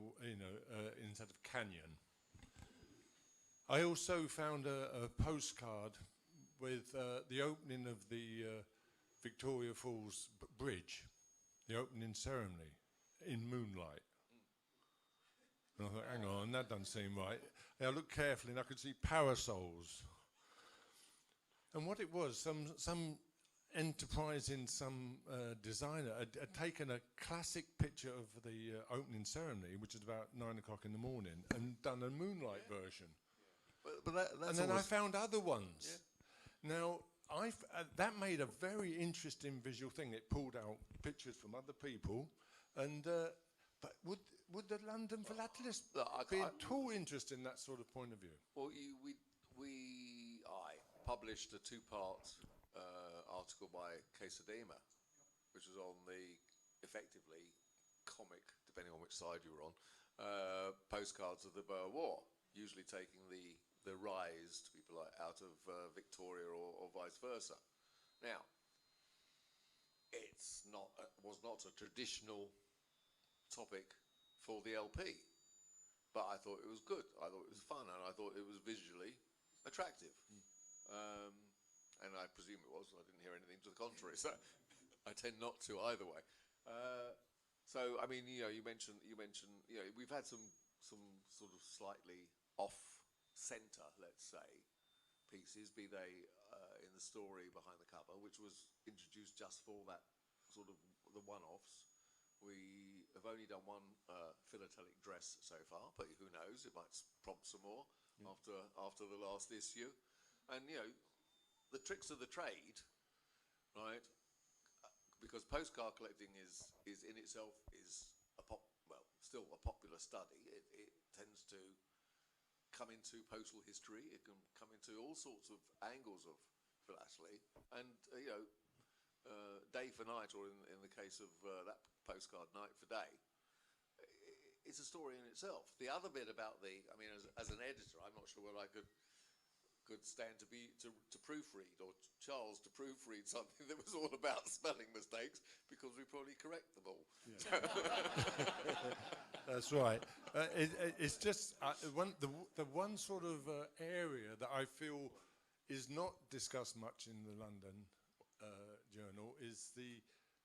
instead of canyon. I also found a postcard with the opening of the Victoria Falls Bridge, the opening ceremony, in moonlight. And I thought, hang on, that doesn't seem right. I looked carefully and I could see parasols. And what it was, some enterprising, some designer had taken a classic picture of the opening ceremony, which is about 9 o'clock in the morning, and done a moonlight version. But that's and then I found other ones. Yeah. Now, that made a very interesting visual thing. It pulled out pictures from other people, and but would the London Philatelists be at all interested in that sort of point of view? Well, I published a two-part article by Quesadema, which was on the effectively comic, depending on which side you were on, postcards of the Boer War, usually taking the rised people out of Victoria or vice versa. Now, was not a traditional topic for the LP, but I thought it was good. I thought it was fun, and I thought it was visually attractive. And I presume it was. I didn't hear anything to the contrary, so I tend not to either way. So I mean, you mentioned, we've had some sort of slightly off-centre, let's say, pieces, be they in the story behind the cover, which was introduced just for that sort of the one-offs. We have only done one philatelic dress so far, but who knows? It might prompt some more after the last issue. And the tricks of the trade, right? Because postcard collecting is in itself still a popular study. It tends to come into postal history. It can come into all sorts of angles of philately, and day for night, or in the case of that postcard, night for day. It's a story in itself. The other bit about as an editor, I'm not sure whether I could stand to proofread, or Charles to proofread something that was all about spelling mistakes, because we probably correct them all. Yeah. That's right. It's just the one sort of area that I feel is not discussed much in the London Journal is the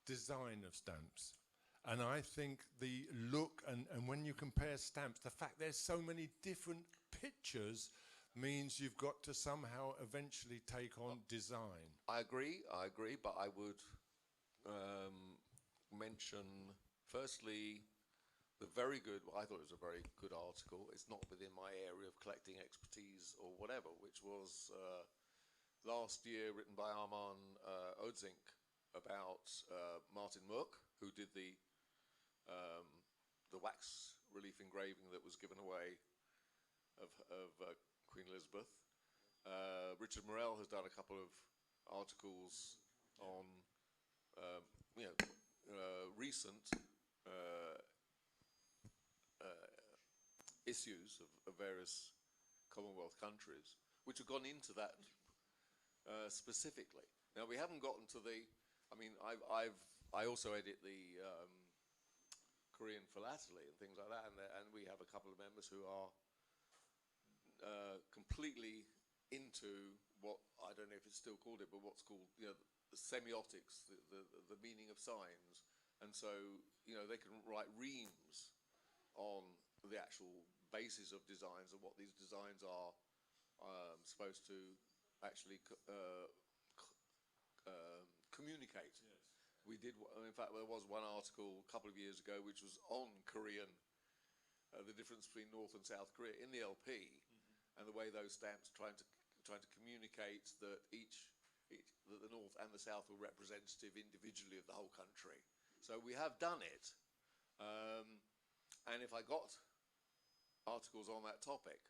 design of stamps. And I think the look, and when you compare stamps, the fact there's so many different pictures means you've got to somehow eventually take on design. I agree, but I would mention, firstly, I thought it was a very good article. It's not within my area of collecting expertise or whatever, which was last year written by Arman Odzink about Martin Mook, who did the wax relief engraving that was given away of Queen Elizabeth. Richard Morel has done a couple of articles on recent issues of various Commonwealth countries, which have gone into that specifically. Now, we haven't gotten to the. I also edit the Korean Philately and things like that, and we have a couple of members who are completely into what, I don't know if it's still called it, but what's called the semiotics, the meaning of signs, and so they can write reams on the actual basis of designs and what these designs are supposed to actually communicate. Yes. We did. In fact, there was one article a couple of years ago which was on Korean the difference between North and South Korea in the LP, and the way those stamps trying to communicate that that the North and the South were representative individually of the whole country. So we have done it, and if I got articles on that topic,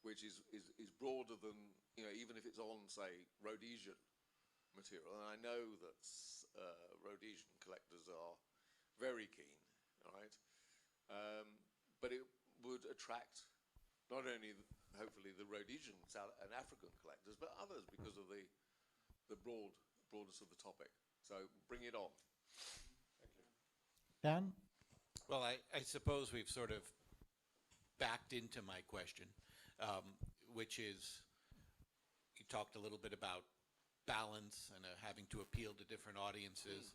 which is broader than, even if it's on, say, Rhodesian material, and I know that Rhodesian collectors are very keen, right? But it would attract not only, hopefully, the Rhodesian and African collectors, but others because of the broadness of the topic. So bring it on. Thank you. Dan? Well, I suppose we've sort of backed into my question, which is, you talked a little bit about balance and having to appeal to different audiences.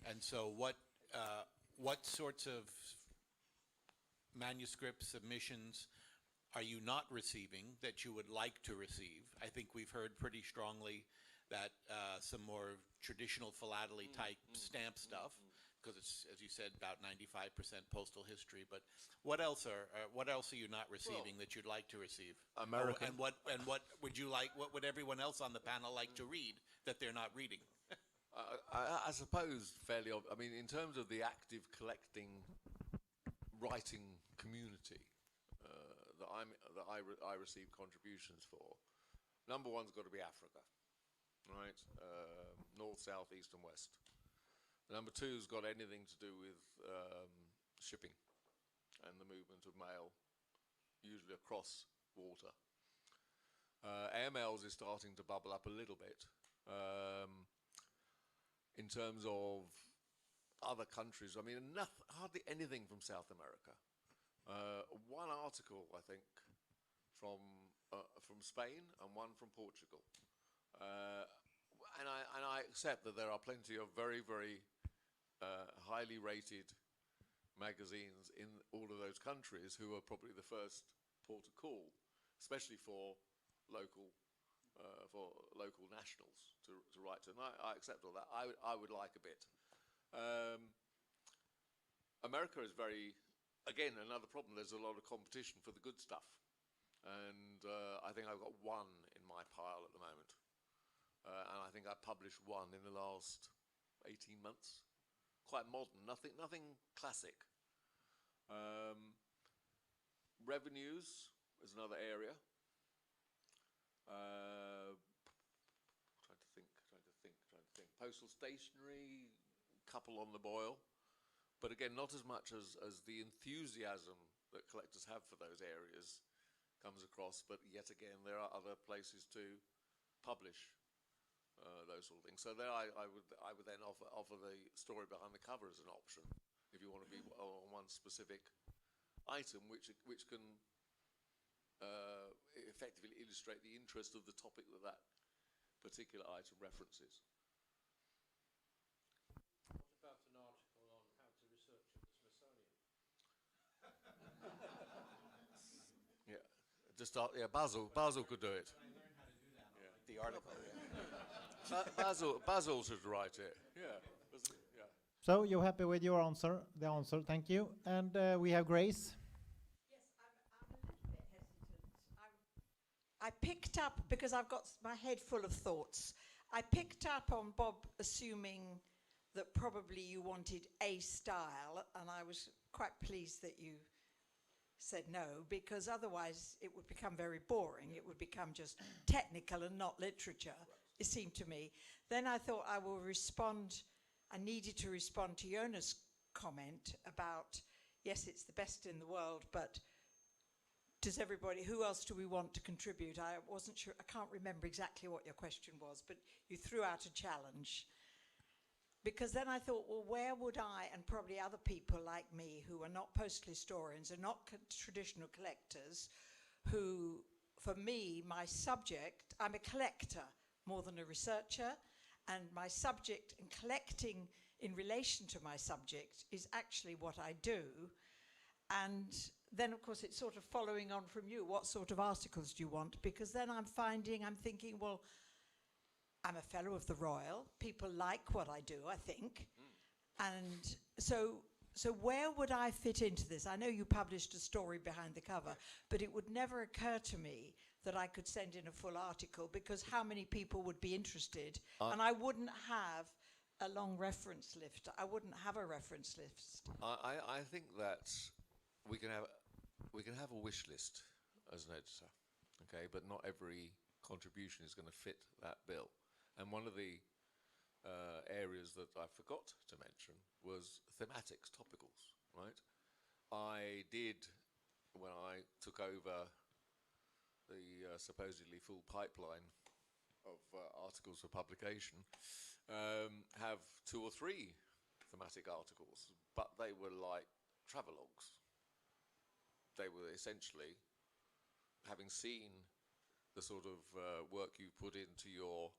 And so what sorts of manuscript submissions are you not receiving that you would like to receive? I think we've heard pretty strongly that some more traditional philately type stamp stuff, because it's, as you said, about 95% postal history. But what else are you not receiving that you'd like to receive? American. And what would you like? What would everyone else on the panel like to read that they're not reading? I suppose fairly. I mean, in terms of the active collecting, writing community that I receive contributions for, number one's got to be Africa, right? North, south, east, and west. Number two's got anything to do with shipping and the movement of mail, usually across water. AMLs is starting to bubble up a little bit. In terms of other countries, I mean, hardly anything from South America. One article, I think, from Spain and one from Portugal. And I accept that there are plenty of very, very highly rated magazines in all of those countries who are probably the first port of call, especially for local nationals to write to. And I accept all that. I would like a bit. America is very, again, another problem. There's a lot of competition for the good stuff. And I think I've got one in my pile at the moment. And I think I published one in the last 18 months. Quite modern, nothing classic. Revenues is another area. Trying to think. Postal stationery, couple on the boil. But again, not as much as the enthusiasm that collectors have for those areas comes across. But yet again, there are other places to publish those sort of things. So there, I would then offer the story behind the cover as an option, if you want to be on one specific item, which can effectively illustrate the interest of the topic that particular item references. What about an article on how to research at the Smithsonian? Yeah, Basil could do it. I learned how to do that. Yeah. The article. Yeah. Basil should write it. Yeah. So you're happy with your answer? The answer, thank you. And we have Grace. Yes, I'm a little bit hesitant. I picked up, because I've got my head full of thoughts, I picked up on Bob assuming that probably you wanted a style, and I was quite pleased that you said no, because otherwise it would become very boring. It would become just technical and not literature, it seemed to me. Then I thought I needed to respond to Jonas' comment about, yes, it's the best in the world, but who else do we want to contribute? I wasn't sure, I can't remember exactly what your question was, but you threw out a challenge. Because then I thought, well, where would I, and probably other people like me who are not postal historians, are not traditional collectors, who, for me, my subject, I'm a collector more than a researcher, and my subject and collecting in relation to my subject is actually what I do. And then, of course, it's sort of following on from you. What sort of articles do you want? Because then I'm thinking, well, I'm a fellow of the Royal. People like what I do, I think. And so So where would I fit into this? I know you published a story behind the cover, but it would never occur to me that I could send in a full article, because how many people would be interested? And I wouldn't have a long reference list. I wouldn't have a reference list. I think that we can have a wish list as an editor, okay, but not every contribution is going to fit that bill. And one of the areas that I forgot to mention was thematics, topicals, right? I did, when I took over the supposedly full pipeline of articles for publication, have 2 or 3 thematic articles, but they were like travelogues. They were essentially, having seen the sort of work you put into your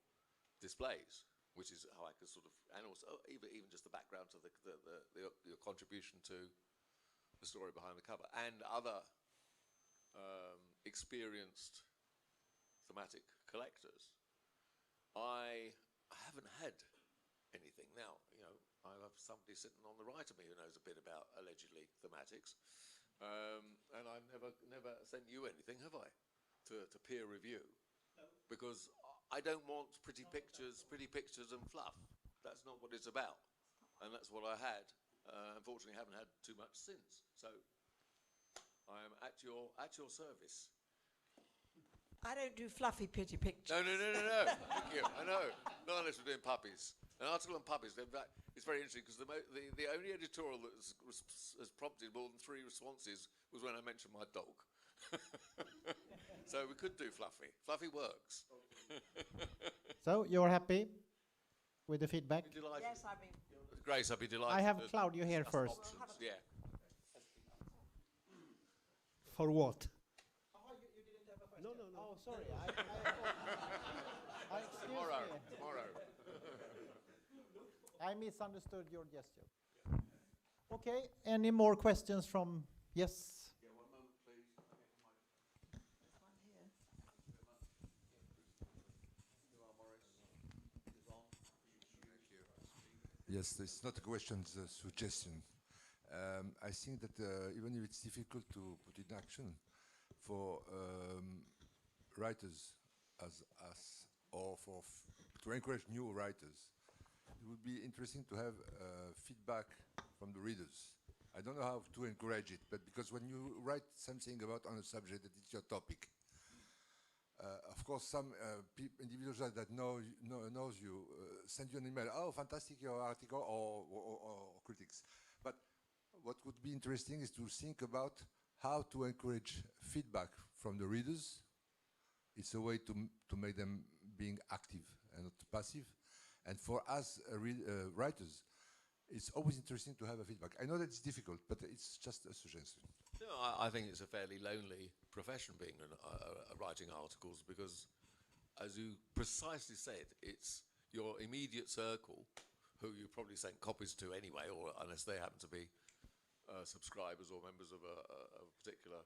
displays, which is how I could sort of, and also even just the background to your contribution to the story behind the cover, and other experienced thematic collectors. I haven't had anything. Now, you know, I have somebody sitting on the right of me who knows a bit about allegedly thematics, and I've never sent you anything, have I, to peer review? No. Because I don't want pretty pictures and fluff. That's not what it's about, and that's what I had. Unfortunately, I haven't had too much since. So I am at your service. I don't do fluffy pictures. No. Thank you. I know. Not unless we're doing puppies. An article on puppies. It's very interesting because the only editorial that has prompted more than 3 responses was when I mentioned my dog. So we could do fluffy. Fluffy works. So you're happy with the feedback? Yes, I mean. Grace, I'd be delighted. I have Claudio here first. Yeah. For what? No. Oh, sorry. Tomorrow. I misunderstood your gesture. Okay, any more questions from, yes? Yeah, one moment, please. Yes, it's not a question, it's a suggestion. I think that even if it's difficult to put in action for writers as or to encourage new writers, it would be interesting to have feedback from the readers. I don't know how to encourage it, but because when you write something on a subject that is your topic, of course, some individuals that knows you send you an email. Oh, fantastic your article, or critics. But what would be interesting is to think about how to encourage feedback from the readers. It's a way to make them being active and not passive. And for us writers, it's always interesting to have a feedback. I know that it's difficult, but it's just a suggestion. No, I think it's a fairly lonely profession being writing articles, because, as you precisely said, it's your immediate circle, who you probably sent copies to anyway, or unless they happen to be subscribers or members of a particular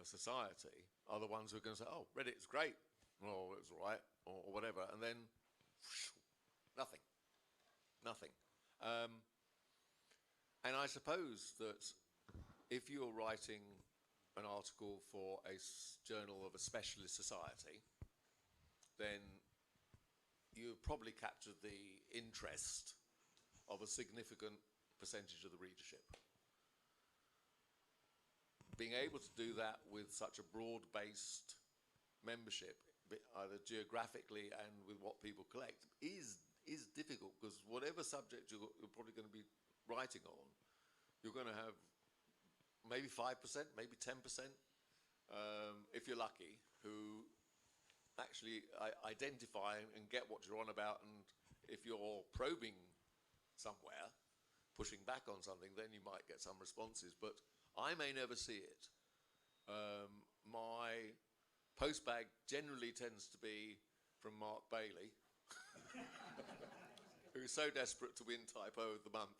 society, are the ones who are going to say, "Oh, read it, it's great," or "It's all right," or whatever, and then nothing. And I suppose that if you're writing an article for a journal of a specialist society, then you've probably captured the interest of a significant percentage of the readership. Being able to do that with such a broad-based membership, either geographically and with what people collect, is difficult, because whatever subject you're probably going to be writing on, you're going to have maybe 5%, maybe 10%, if you're lucky, who actually identify and get what you're on about. And if you're probing somewhere, pushing back on something, then you might get some responses, but I may never see it. My postbag generally tends to be from Mark Bailey, who's so desperate to win Typo of the Month.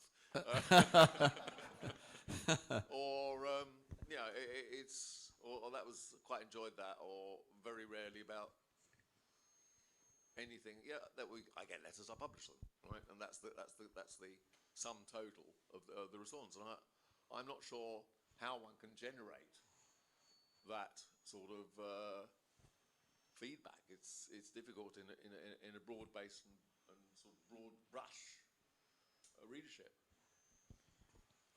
Or that was, quite enjoyed that, or very rarely about anything. Yeah, I get letters, I publish them, right? And that's the sum total of the response. And I'm not sure how one can generate that sort of feedback. It's difficult in a broad-based and sort of broad brush readership.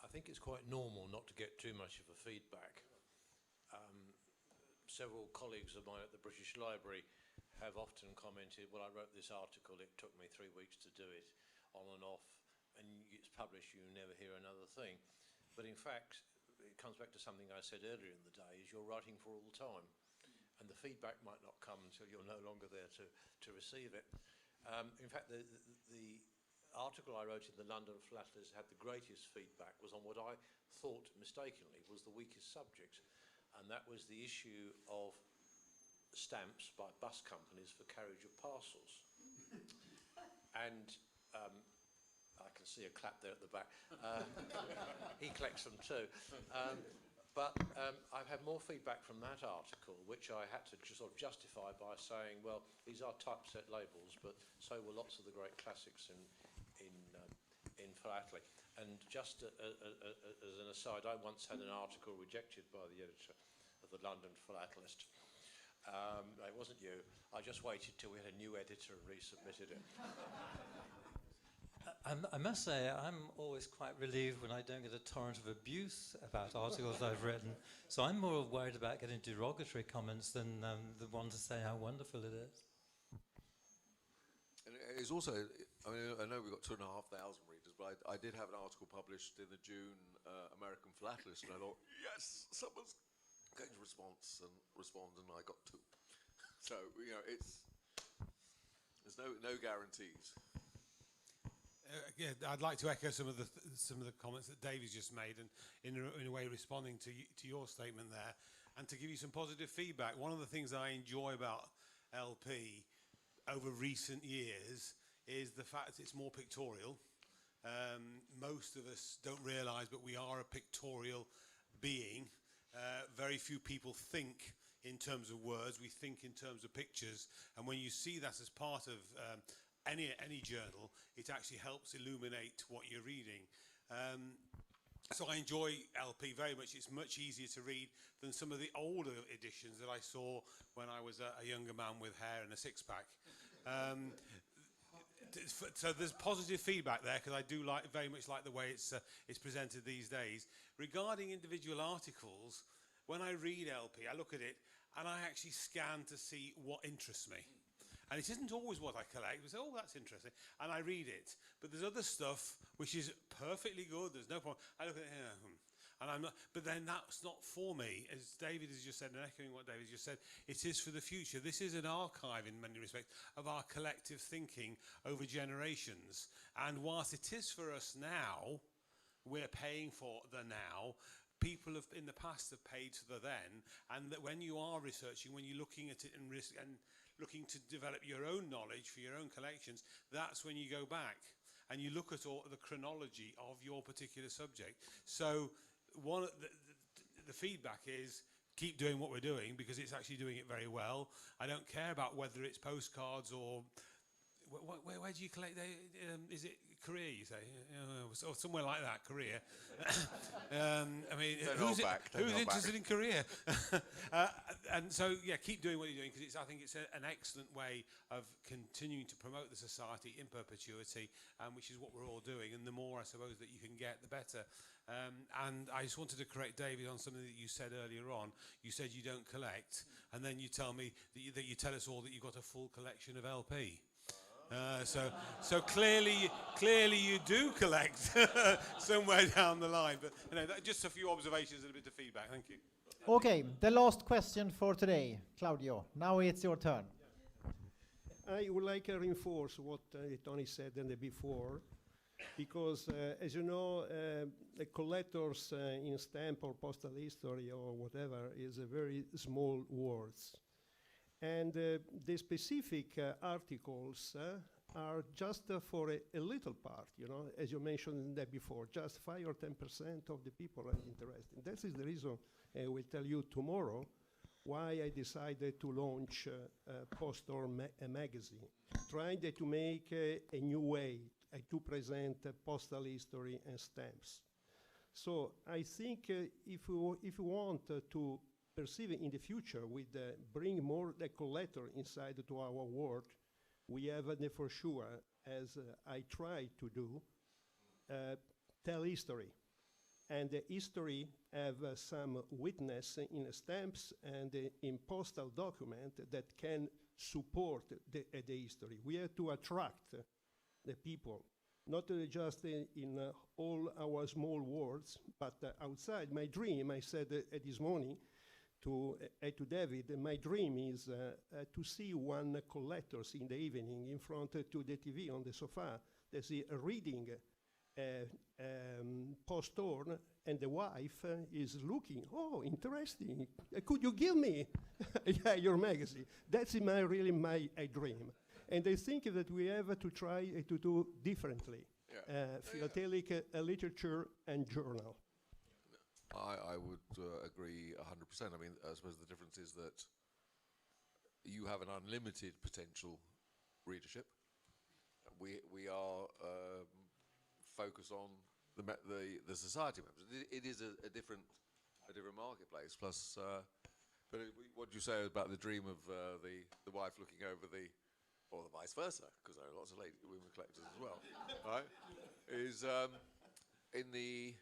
I think it's quite normal not to get too much of a feedback. Several colleagues of mine at the British Library have often commented, well, I wrote this article, it took me 3 weeks to do it, on and off, and it's published, you never hear another thing. But in fact, it comes back to something I said earlier in the day, is you're writing for all time. And the feedback might not come until you're no longer there to receive it. In fact, the article I wrote in the London Philatelic had the greatest feedback was on what I thought mistakenly was the weakest subject, and that was the issue of stamps by bus companies for carriage of parcels. And I can see a clap there at the back. He collects them too. But I've had more feedback from that article, which I had to sort of justify by saying, well, these are typeset labels, but so were lots of the great classics in Philatelic. And just as an aside, I once had an article rejected by the editor of the London Philatelist. It wasn't you. I just waited till we had a new editor and resubmitted it. I must say, I'm always quite relieved when I don't get a torrent of abuse about articles I've written. So I'm more worried about getting derogatory comments than the one to say how wonderful it is. And it's also, I mean, I know we've got 2,500 readers, but I did have an article published in the June American Philatelist, and I thought, yes, someone's going to respond, and I got 2. So, you know, there's no guarantees. Yeah, I'd like to echo some of the comments that Davy's just made, and in a way responding to your statement there, and to give you some positive feedback. One of the things I enjoy about LP over recent years is the fact it's more pictorial. Most of us don't realise, but we are a pictorial being. Very few people think in terms of words. We think in terms of pictures, and when you see that as part of any journal, it actually helps illuminate what you're reading. So I enjoy LP very much. It's much easier to read than some of the older editions that I saw when I was a younger man with hair and a six-pack. So there's positive feedback there, because I do very much like the way it's presented these days. Regarding individual articles, when I read LP, I look at it and I actually scan to see what interests me. And it isn't always what I collect. We say, oh, that's interesting, and I read it. But there's other stuff which is perfectly good. There's no problem. I look at it, and I'm not. But then that's not for me, as David has just said, and echoing what David just said. It is for the future. This is an archive, in many respects, of our collective thinking over generations. And whilst it is for us now, we're paying for the now. People have in the past have paid for the then, and that when you are researching, when you're looking at it and looking to develop your own knowledge for your own collections, that's when you go back and you look at all the chronology of your particular subject. So the feedback is keep doing what we're doing, because it's actually doing it very well. I don't care about whether it's postcards or where do you collect? Is it Korea, you say? Or somewhere like that, Korea. I mean, who's interested in Korea? And so, yeah, keep doing what you're doing, because I think it's an excellent way of continuing to promote the society in perpetuity, which is what we're all doing. And the more, I suppose, that you can get, the better. And I just wanted to correct David on something that you said earlier on. You said you don't collect, and then you tell me that you tell us all that you've got a full collection of LP. So clearly you do collect somewhere down the line. But just a few observations and a bit of feedback. Thank you. Okay, the last question for today, Claudio. Now it's your turn. I would like to reinforce what Tony said before, because as you know, the collectors in stamp or postal history or whatever is a very small words. And the specific articles are just for a little part, as you mentioned that before, just 5 or 10% of the people are interested. That is the reason I will tell you tomorrow why I decided to launch Postal magazine, trying to make a new way, to present postal history and stamps. So I think if we want to perceive in the future with bring more the collector inside to our work, we have for sure, as I try to do, tell history. And the history have some witness in stamps and in postal document that can support the history. We have to attract the people, not just in all our small worlds, but outside. My dream, I said this morning to David, my dream is to see one collectors in the evening in front to the TV on the sofa. There's a reading post-torn, and the wife is looking, oh, interesting. Could you give me your magazine? That's really my dream. And I think that we have to try to do differently. Philatelic literature and journal. I would agree 100%. I mean, I suppose the difference is that you have an unlimited potential readership. We are focused on the society members. It is a different marketplace. Plus, but what do you say about the dream of the wife looking over the, or the vice versa? Because there are lots of women collectors as well, right? Is in the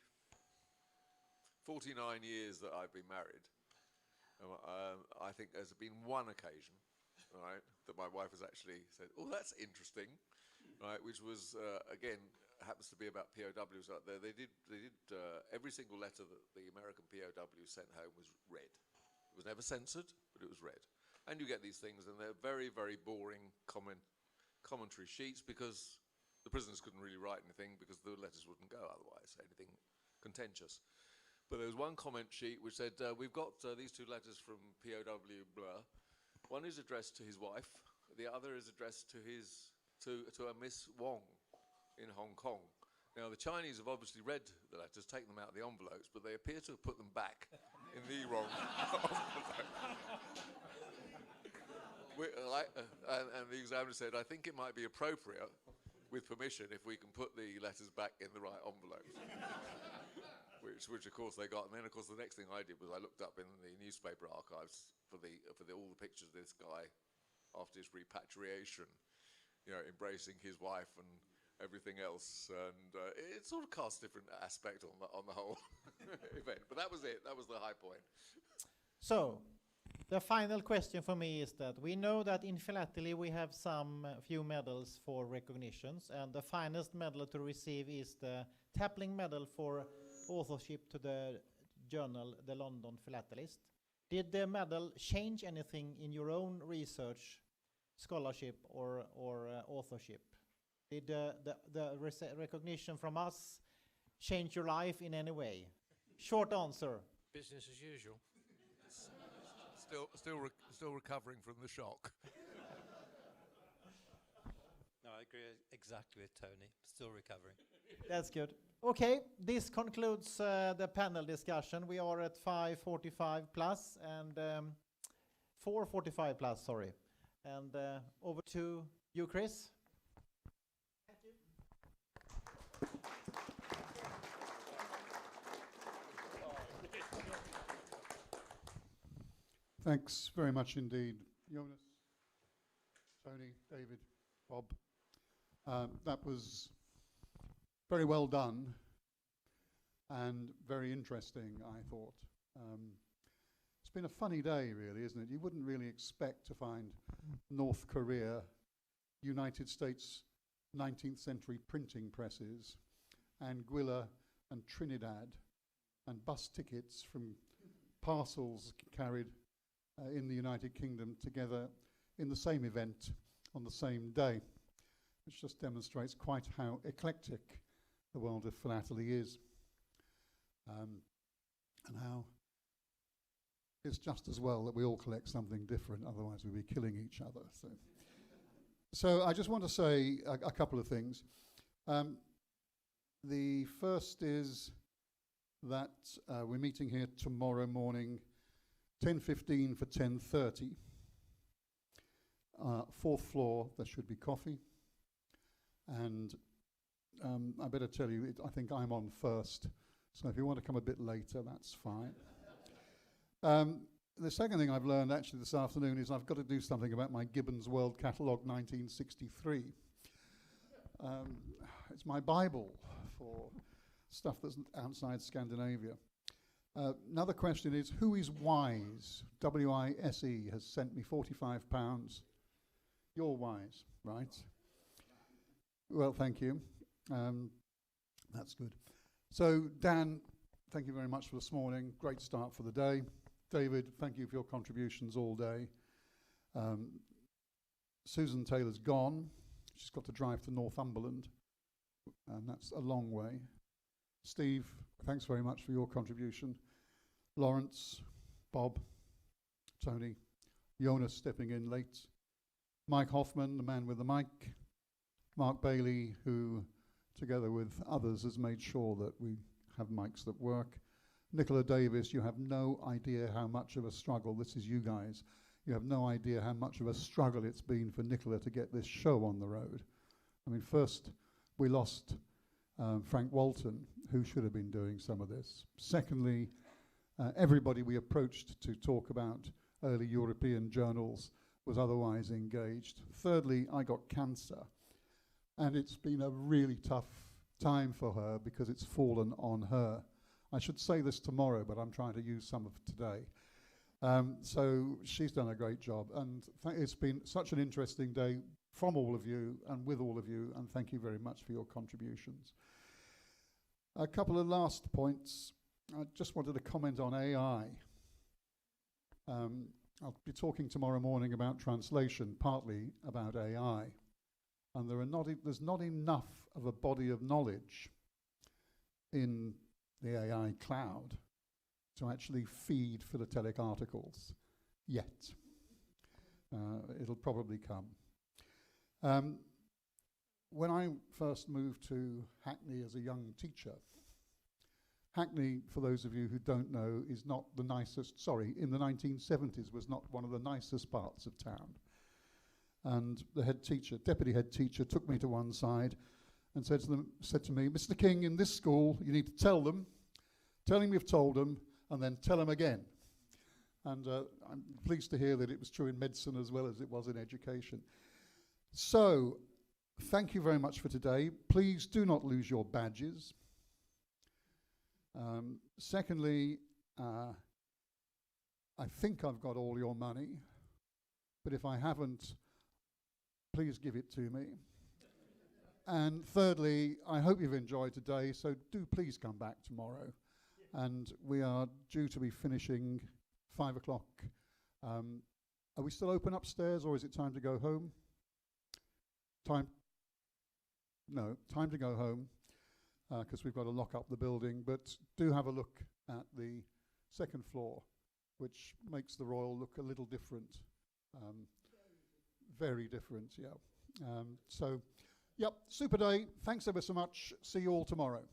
49 years that I've been married, I think there's been one occasion, right, that my wife has actually said, "Oh, that's interesting," right, which was again happens to be about POWs out there. They did every single letter that the American POW sent home was read. It was never censored, but it was read. And you get these things, and they're very, very boring commentary sheets because the prisoners couldn't really write anything because the letters wouldn't go otherwise, anything contentious. But there was one comment sheet which said, we've got these two letters from POW blah. One is addressed to his wife, the other is addressed to a Miss Wong in Hong Kong. Now the Chinese have obviously read the letters, taken them out of the envelopes, but they appear to have put them back in the wrong envelope. And the examiner said, I think it might be appropriate, with permission, if we can put the letters back in the right envelopes. which of course they got. And then of course the next thing I did was I looked up in the newspaper archives for all the pictures of this guy after his repatriation, you know, embracing his wife and everything else, and it sort of casts a different aspect on the whole event. But that was it. That was the high point. So, the final question for me is that we know that in Philately we have some few medals for recognitions, and the finest medal to receive is the Tapling Medal for authorship to the journal, the London Philatelist. Did the medal change anything in your own research, scholarship, or authorship? Did the recognition from us change your life in any way? Short answer. Business as usual. Still recovering from the shock. No, I agree exactly with Tony. Still recovering. That's good. Okay, this concludes the panel discussion. We are at 5:45 plus and 4:45 plus, sorry. And over to you, Chris. Thank you. Thanks very much indeed, Jonas, Tony, David, Bob. That was very well done and very interesting, I thought. It's been a funny day, really, isn't it? You wouldn't really expect to find North Korea, United States 19th century printing presses, Anguilla and Trinidad, and bus tickets from parcels carried in the United Kingdom together in the same event on the same day, which just demonstrates quite how eclectic the world of philately is, and how it's just as well that we all collect something different, otherwise we'd be killing each other. So I just want to say a couple of things. The first is that we're meeting here tomorrow morning, 10:15 for 10:30. 4th floor, there should be coffee. And I better tell you, I think I'm on first. So if you want to come a bit later, that's fine. The second thing I've learned actually this afternoon is I've got to do something about my Gibbons World Catalogue 1963. It's my Bible for stuff that's outside Scandinavia. Another question is, who is Wise? W-I-S-E has sent me £45. You're Wise, right? Well, thank you. That's good. So, Dan, thank you very much for this morning. Great start for the day. David, thank you for your contributions all day. Susan Taylor's gone. She's got to drive to Northumberland, and that's a long way. Steve, thanks very much for your contribution. Lawrence, Bob, Tony, Jonas stepping in late. Mike Hoffman, the man with the mic. Mark Bailey, who, together with others, has made sure that we have mics that work. Nicola Davis, you have no idea how much of a struggle, this is you guys, you have no idea how much of a struggle it's been for Nicola to get this show on the road. I mean, first, we lost Frank Walton, who should have been doing some of this. Secondly, everybody we approached to talk about early European journals was otherwise engaged. Thirdly, I got cancer. And it's been a really tough time for her because it's fallen on her. I should say this tomorrow, but I'm trying to use some of today. So she's done a great job. And it's been such an interesting day from all of you and with all of you. And thank you very much for your contributions. A couple of last points. I just wanted to comment on AI. I'll be talking tomorrow morning about translation, partly about AI. And there's not enough of a body of knowledge in the AI cloud to actually feed philatelic articles yet. It'll probably come. When I first moved to Hackney as a young teacher, Hackney, for those of you who don't know, is not the nicest, in the 1970s was not one of the nicest parts of town. And the head teacher, deputy head teacher, took me to one side and said to me, Mr. King, in this school, you need to tell them you've told them, and then tell them again. And I'm pleased to hear that it was true in medicine as well as it was in education. So, thank you very much for today. Please do not lose your badges. Secondly, I think I've got all your money, but if I haven't, please give it to me. And thirdly, I hope you've enjoyed today, so do please come back tomorrow. And we are due to be finishing 5 o'clock. Are we still open upstairs, or is it time to go home? Time to go home, because we've got to lock up the building. But do have a look at the second floor, which makes the Royal look a little different. Very different, yeah. So, yep, super day. Thanks ever so much. See you all tomorrow.